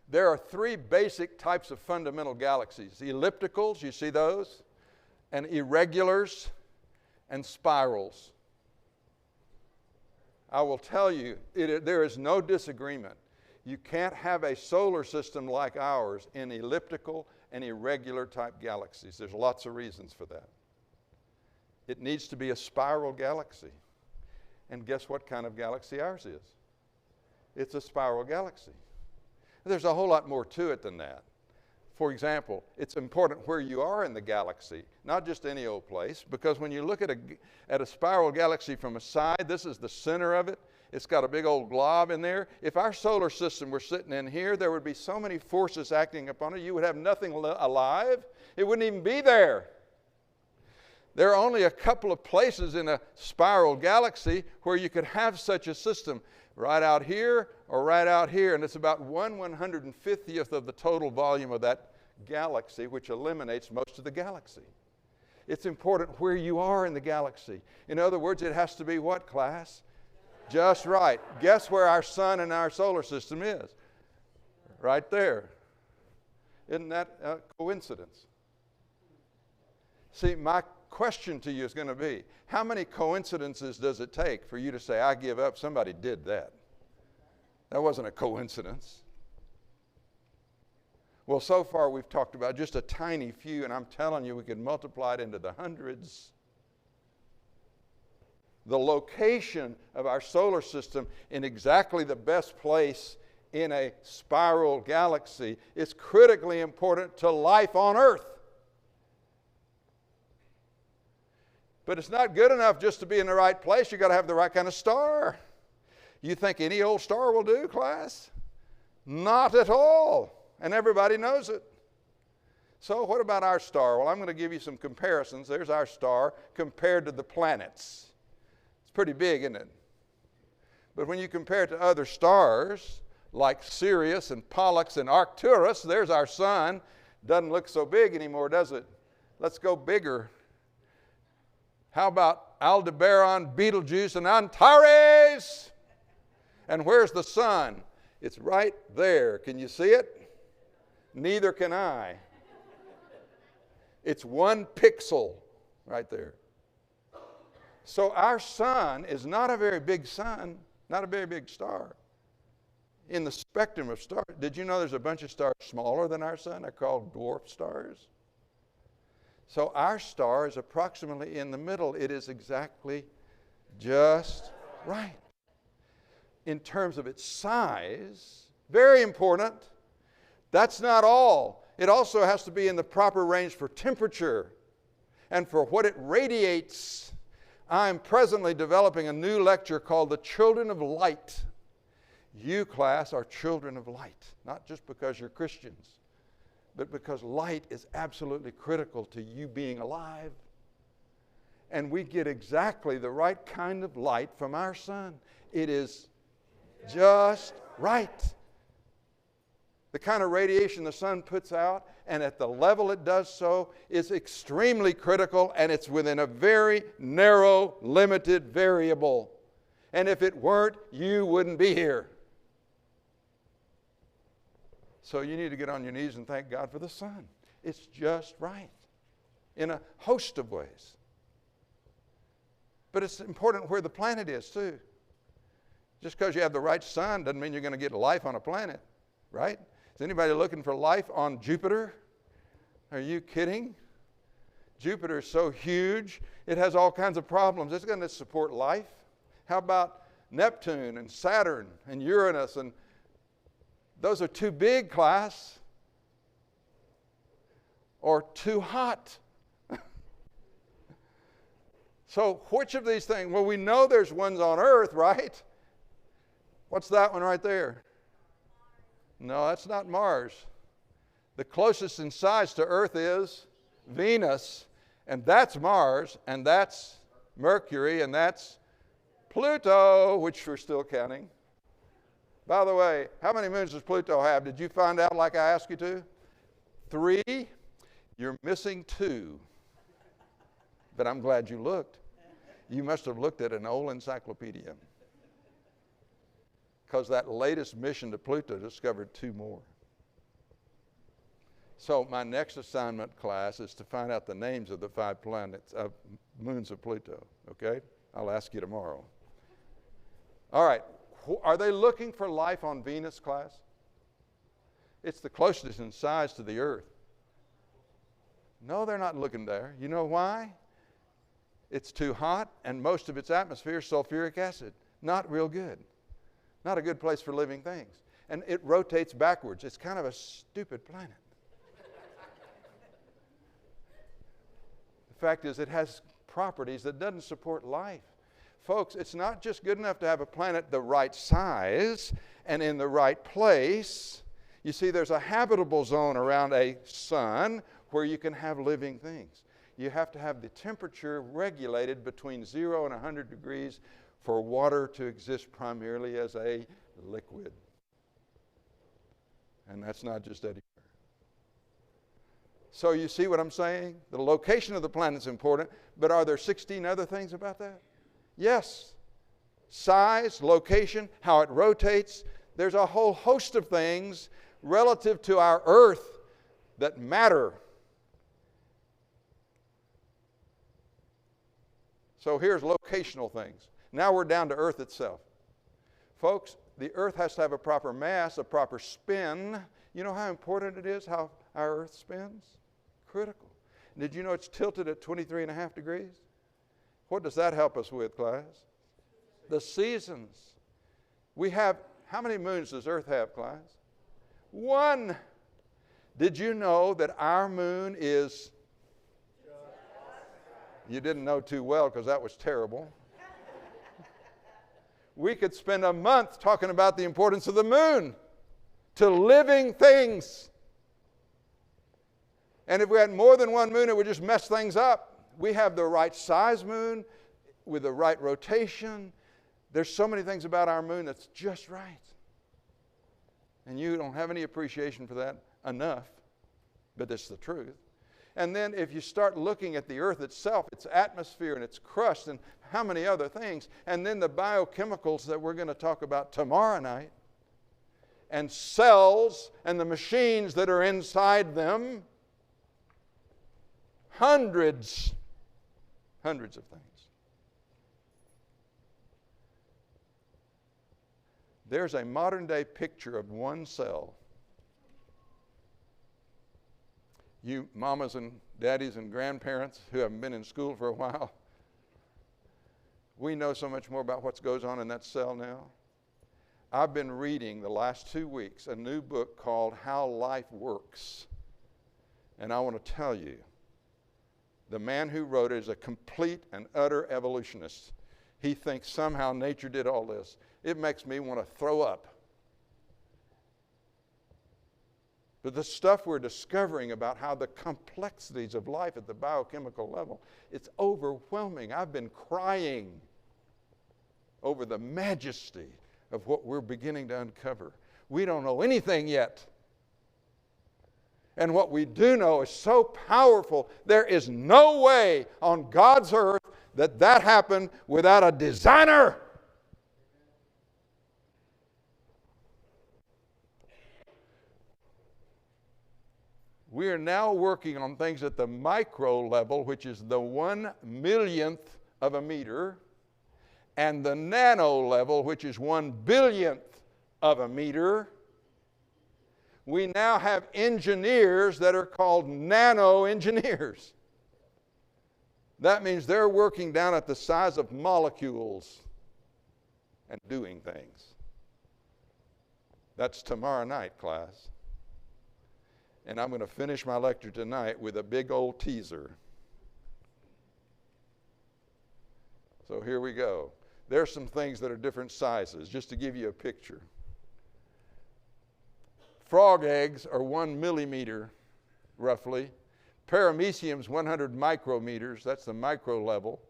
There are three basic types of fundamental galaxies. Ellipticals, you see those? And irregulars and spirals. I will tell you, there is no disagreement. You can't have a solar system like ours in elliptical and irregular type galaxies. There's lots of reasons for that. It needs to be a spiral galaxy. And guess what kind of galaxy ours is? It's a spiral galaxy. There's a whole lot more to it than that. For example, it's important where you are in the galaxy, not just any old place, because when you look at a spiral galaxy from a side, this is the center of it. It's got a big old glob in there. If our solar system were sitting in here, there would be so many forces acting upon it, you would have nothing alive. It wouldn't even be there. There are only a couple of places in a spiral galaxy where you could have such a system. Right out here or right out here, and it's about 1/150th of the total volume of that galaxy, which eliminates most of the galaxy. It's important where you are in the galaxy. In other words, it has to be what, class? Just right. Guess where our sun and our solar system is? Right there. Isn't that a coincidence? See, my question to you is going to be, how many coincidences does it take for you to say, I give up, somebody did that? That wasn't a coincidence. Well, so far we've talked about just a tiny few, and I'm telling you we could multiply it into the hundreds. The location of our solar system in exactly the best place in a spiral galaxy is critically important to life on Earth. But it's not good enough just to be in the right place. You've got to have the right kind of star. You think any old star will do, class? Not at all. And everybody knows it. So what about our star? Well, I'm going to give you some comparisons. There's our star compared to the planets. It's pretty big, isn't it? But when you compare it to other stars, like Sirius and Pollux and Arcturus, there's our sun. Doesn't look so big anymore, does it? Let's go bigger. How about Aldebaran, Betelgeuse, and Antares? And where's the sun? It's right there. Can you see it? Neither can I. It's 1 pixel right there. So our sun is not a very big sun, not a very big star. In the spectrum of stars, did you know there's a bunch of stars smaller than our sun? They're called dwarf stars. So our star is approximately in the middle. It is exactly just right. In terms of its size, very important. That's not all. It also has to be in the proper range for temperature and for what it radiates. I'm presently developing a new lecture called The Children of Light. You, class, are children of light, not just because you're Christians, but because light is absolutely critical to you being alive. And we get exactly the right kind of light from our sun. It is just right. The kind of radiation the sun puts out, and at the level it does so, is extremely critical, and it's within a very narrow, limited variable. And if it weren't, you wouldn't be here. So you need to get on your knees and thank God for the sun. It's just right in a host of ways. But it's important where the planet is too. Just because you have the right sun doesn't mean you're going to get life on a planet, right? Is anybody looking for life on Jupiter? Are you kidding? Jupiter is so huge, it has all kinds of problems. It's going to support life. How about Neptune and Saturn and Uranus? And those are too big, class, or too hot. So which of these things? Well, we know there's ones on Earth, right? What's that one right there? No, that's not Mars. The closest in size to Earth is Venus, and that's Mars, and that's Mercury, and that's Pluto, which we're still counting. By the way, how many moons does Pluto have? Did you find out like I asked you to? 3. You're missing 2. But I'm glad you looked. You must have looked at an old encyclopedia, because that latest mission to Pluto discovered 2 more. So my next assignment, class, is to find out the names of the 5 planets, moons of Pluto, okay? I'll ask you tomorrow. All right, are they looking for life on Venus, class? It's the closest in size to the Earth. No, they're not looking there. You know why? It's too hot, and most of its atmosphere is sulfuric acid. Not real good. Not a good place for living things. And it rotates backwards. It's kind of a stupid planet. The fact is, it has properties that doesn't support life. Folks, it's not just good enough to have a planet the right size and in the right place. You see, there's a habitable zone around a sun where you can have living things. You have to have the temperature regulated between 0 and 100 degrees for water to exist primarily as a liquid. And that's not just anywhere. So you see what I'm saying? The location of the planet is important, but are there 16 other things about that? Yes. Size, location, how it rotates. There's a whole host of things relative to our Earth that matter. So here's locational things. Now we're down to Earth itself. Folks, the Earth has to have a proper mass, a proper spin. You know how important it is how our Earth spins? Critical. Did you know it's tilted at 23.5 degrees? What does that help us with, class? The seasons. We have, how many moons does Earth have, class? 1. Did you know that our moon is... You didn't know too well because that was terrible. We could spend a month talking about the importance of the moon to living things. And if we had more than 1 moon, it would just mess things up. We have the right size moon with the right rotation. There's so many things about our moon that's just right. And you don't have any appreciation for that enough, but it's the truth. And then if you start looking at the Earth itself, its atmosphere and its crust and how many other things, and then the biochemicals that we're going to talk about tomorrow night, and cells and the machines that are inside them, hundreds of things. There's a modern day picture of one cell. You mamas and daddies and grandparents who haven't been in school for a while, we know so much more about what goes on in that cell now. I've been reading the last 2 weeks a new book called How Life Works. And I want to tell you, the man who wrote it is a complete and utter evolutionist. He thinks somehow nature did all this. It makes me want to throw up. But the stuff we're discovering about how the complexities of life at the biochemical level, it's overwhelming. I've been crying over the majesty of what we're beginning to uncover. We don't know anything yet. And what we do know is so powerful, there is no way on God's earth that that happened without a designer. We are now working on things at the micro level, which is the 1/1,000,000th of a meter, and the nano level, which is 1/1,000,000,000th of a meter. We now have engineers that are called nano engineers. That means they're working down at the size of molecules and doing things. That's tomorrow night, class. And I'm going to finish my lecture tonight with a big old teaser. So here we go. There's some things that are different sizes, just to give you a picture. Frog eggs are 1 millimeter, roughly. Paramecium's 100 micrometers, that's the micro level.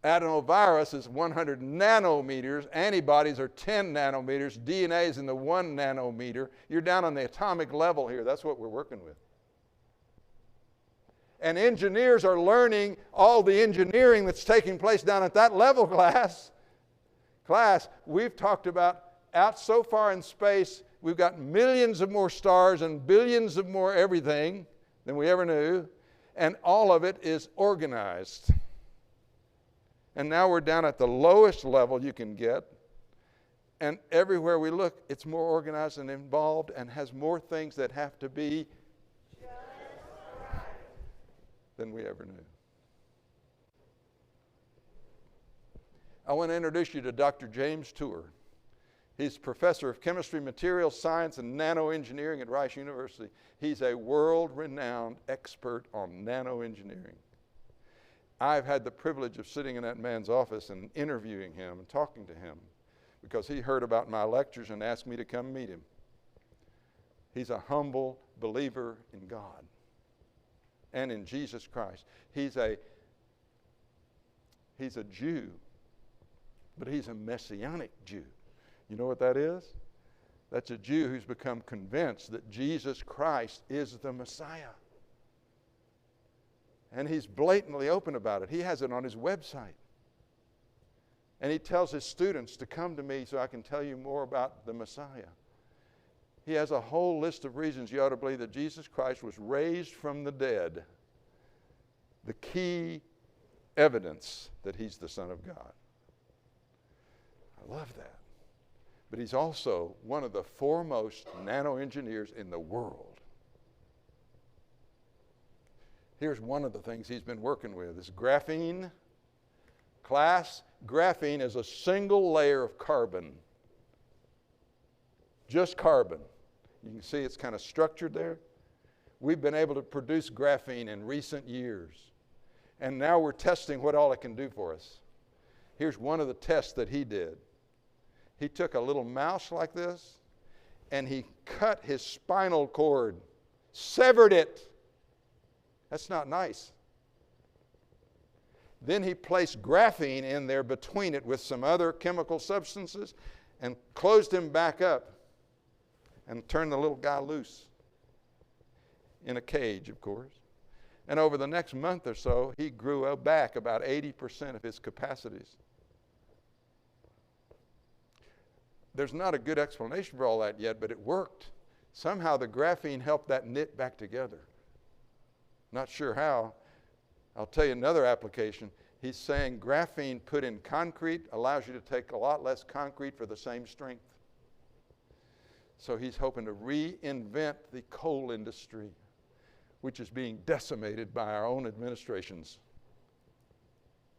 Adenovirus is 100 nanometers. Antibodies are 10 nanometers. DNA is in the 1 nanometer. You're down on the atomic level here. That's what we're working with. And engineers are learning all the engineering that's taking place down at that level class. We've talked about out so far in space, we've got millions of more stars and billions of more everything than we ever knew. And all of it is organized. And now we're down at the lowest level you can get. And everywhere we look, it's more organized and involved and has more things that have to be just right than we ever knew. I want to introduce you to Dr. James Tour. He's professor of chemistry, materials science, and nanoengineering at Rice University. He's a world-renowned expert on nanoengineering. I've had the privilege of sitting in that man's office and interviewing him and talking to him because he heard about my lectures and asked me to come meet him. He's a humble believer in God and in Jesus Christ. He's a Jew, but he's a messianic Jew. You know what that is? That's a Jew who's become convinced that Jesus Christ is the Messiah. And he's blatantly open about it. He has it on his website. And he tells his students to come to me so I can tell you more about the Messiah. He has a whole list of reasons you ought to believe that Jesus Christ was raised from the dead. The key evidence that he's the Son of God. I love that. But he's also one of the foremost nanoengineers in the world. Here's one of the things he's been working with is graphene. Class, graphene is a single layer of carbon. Just carbon. You can see it's kind of structured there. We've been able to produce graphene in recent years. And now we're testing what all it can do for us. Here's one of the tests that he did. He took a little mouse like this, and he cut his spinal cord, severed it. That's not nice. Then he placed graphene in there between it with some other chemical substances and closed him back up and turned the little guy loose in a cage, of course. And over the next month or so, he grew back about 80% of his capacities. There's not a good explanation for all that yet, but it worked. Somehow the graphene helped that knit back together. Not sure how. I'll tell you another application. He's saying graphene put in concrete allows you to take a lot less concrete for the same strength. So he's hoping to reinvent the coal industry, which is being decimated by our own administrations.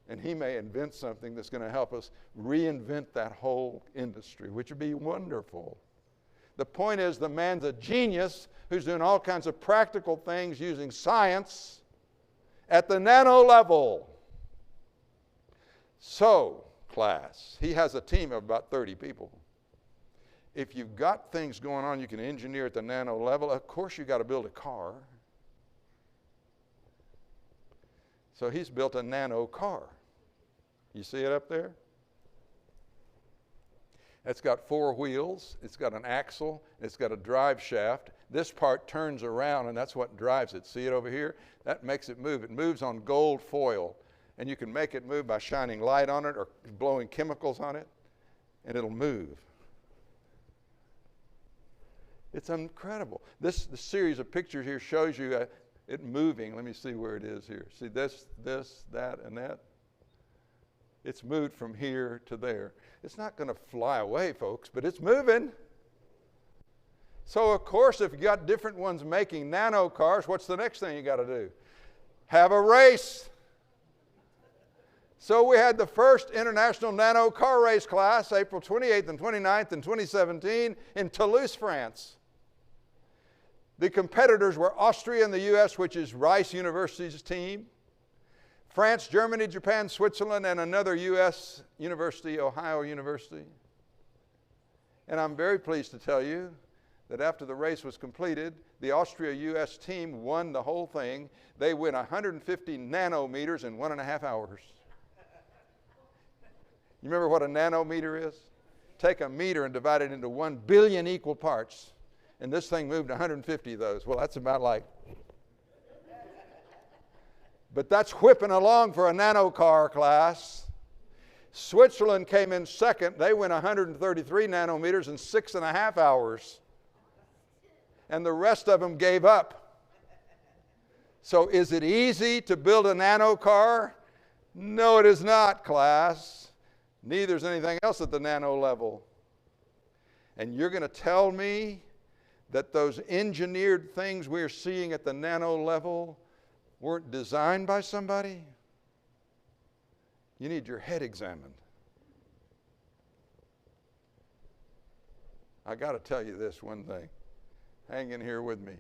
And he may invent something that's going to help us reinvent that whole industry, which would be wonderful. The point is, the man's a genius who's doing all kinds of practical things using science at the nano level. So, class, he has a team of about 30 people. If you've got things going on you can engineer at the nano level, of course you've got to build a car. So he's built a nano car. You see it up there? It's got 4 wheels, it's got an axle, it's got a drive shaft. This part turns around and that's what drives it. See it over here? That makes it move. It moves on gold foil. And you can make it move by shining light on it or blowing chemicals on it, and it'll move. It's incredible. The series of pictures here shows you it moving. Let me see where it is here. See this, that, and that? It's moved from here to there. It's not going to fly away, folks, but it's moving. So, of course, if you got different ones making nano cars, what's the next thing you got to do? Have a race. So we had the first International Nano Car Race class, April 28th and 29th in 2017 in Toulouse, France. The competitors were Austria and the U.S., which is Rice University's team, France, Germany, Japan, Switzerland, and another U.S. university, Ohio University. And I'm very pleased to tell you that after the race was completed, the Austria-U.S. team won the whole thing. They went 150 nanometers in 1.5 hours. You remember what a nanometer is? Take a meter and divide it into 1 billion equal parts. And this thing moved 150 of those. Well, that's about like But that's whipping along for a nano car class. Switzerland came in second. They went 133 nanometers in 6.5 hours. And the rest of them gave up. So is it easy to build a nano car? No, it is not, class. Neither is anything else at the nano level. And you're going to tell me that those engineered things we're seeing at the nano level weren't designed by somebody? You need your head examined. I got to tell you this one thing. Hang in here with me.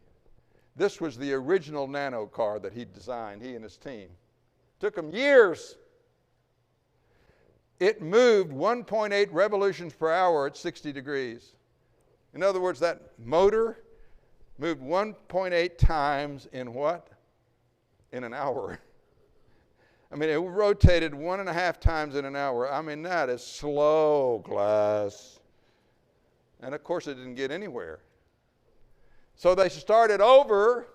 This was the original nano car that he designed, he and his team. Took them years. It moved 1.8 revolutions per hour at 60 degrees. In other words, that motor moved 1.8 times in what? In an hour. I mean, it rotated 1.5 times in an hour. I mean, that is slow, class. And of course, it didn't get anywhere. So they started over,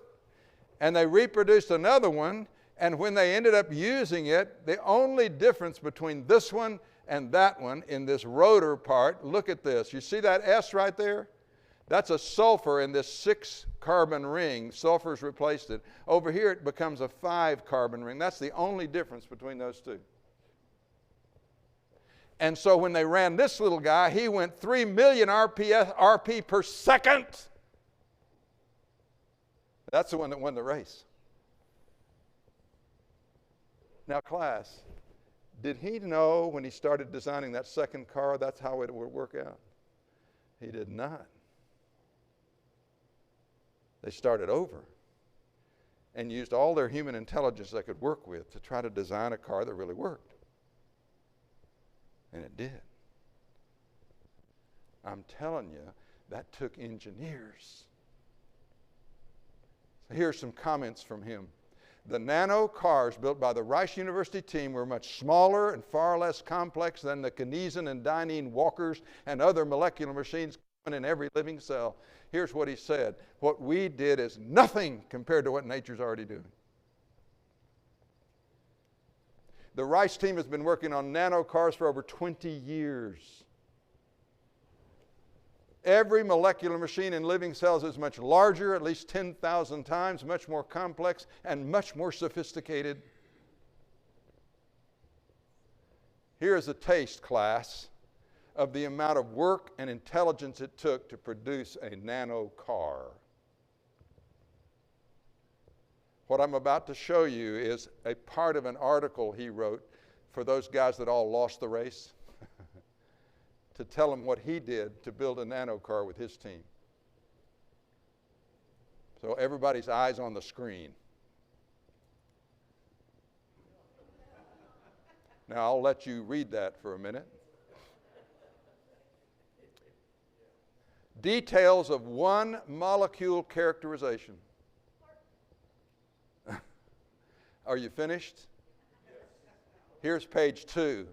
and they reproduced another one, and when they ended up using it, the only difference between this one and that one in this rotor part, look at this. You see that S right there? That's a sulfur in this 6-carbon ring. Sulfur's replaced it. Over here, it becomes a 5-carbon ring. That's the only difference between those two. And so when they ran this little guy, he went 3 million RP per second. That's the one that won the race. Now, class, did he know when he started designing that second car that's how it would work out? He did not. They started over and used all their human intelligence they could work with to try to design a car that really worked. And it did. I'm telling you, that took engineers. So here's some comments from him. The nano cars built by the Rice University team were much smaller and far less complex than the kinesin and dynein walkers and other molecular machines common in every living cell. Here's what he said. What we did is nothing compared to what nature's already doing. The Rice team has been working on nano cars for over 20 years. Every molecular machine in living cells is much larger, at least 10,000 times, much more complex, and much more sophisticated. Here is a taste, class, of the amount of work and intelligence it took to produce a nano car. What I'm about to show you is a part of an article he wrote for those guys that all lost the race, to tell them what he did to build a nano car with his team. So everybody's eyes on the screen. Now I'll let you read that for a minute. Details of one molecule characterization. Are you finished? Here's page 2.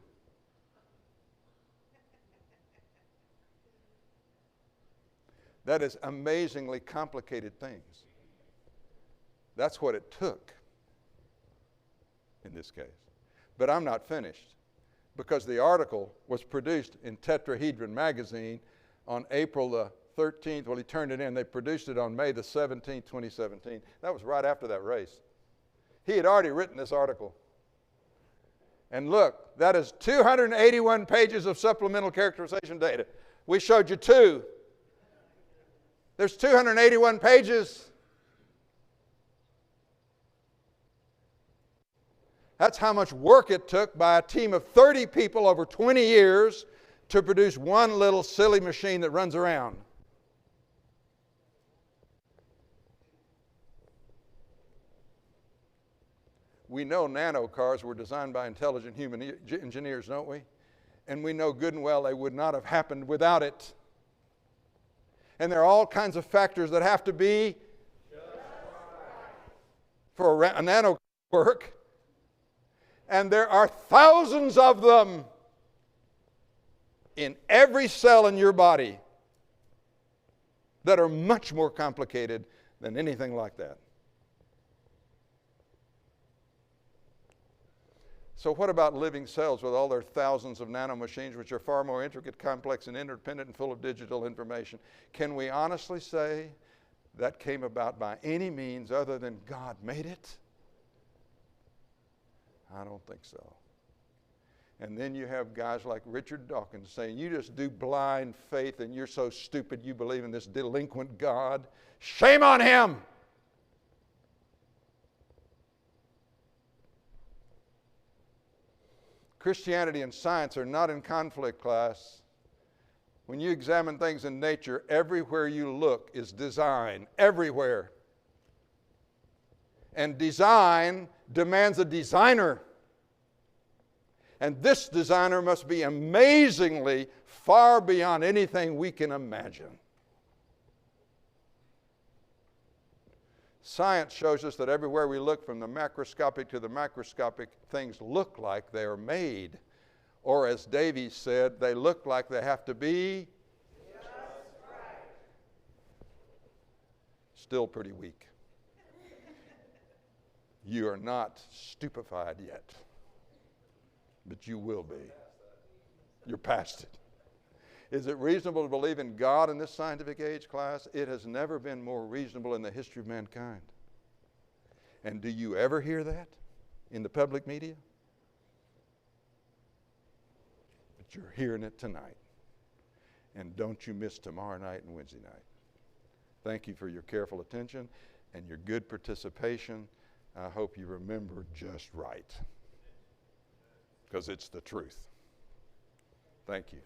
That is amazingly complicated things. That's what it took in this case. But I'm not finished, because the article was produced in Tetrahedron magazine on April the 13th. Well, he turned it in. They produced it on May the 17th, 2017. That was right after that race. He had already written this article. And look, that is 281 pages of supplemental characterization data. We showed you 2. There's 281 pages. That's how much work it took by a team of 30 people over 20 years to produce one little silly machine that runs around. We know nano cars were designed by intelligent human engineers, don't we? And we know good and well they would not have happened without it. And there are all kinds of factors that have to be for a nano car to work. And there are thousands of them in every cell in your body that are much more complicated than anything like that. So what about living cells with all their thousands of nanomachines, which are far more intricate, complex, and interdependent and full of digital information? Can we honestly say that came about by any means other than God made it? I don't think so. And then you have guys like Richard Dawkins saying, you just do blind faith and you're so stupid you believe in this delinquent God. Shame on him! Christianity and science are not in conflict, class. When you examine things in nature, everywhere you look is design. Everywhere. And design demands a designer. And this designer must be amazingly far beyond anything we can imagine. Science shows us that everywhere we look, from the macroscopic to the microscopic, things look like they are made. Or as Davies said, they look like they have to be just right. Still pretty weak. You are not stupefied yet, but you will be. You're past it. Is it reasonable to believe in God in this scientific age, class? It has never been more reasonable in the history of mankind. And do you ever hear that in the public media? But you're hearing it tonight. And don't you miss tomorrow night and Wednesday night. Thank you for your careful attention and your good participation. I hope you remember just right, because it's the truth. Thank you.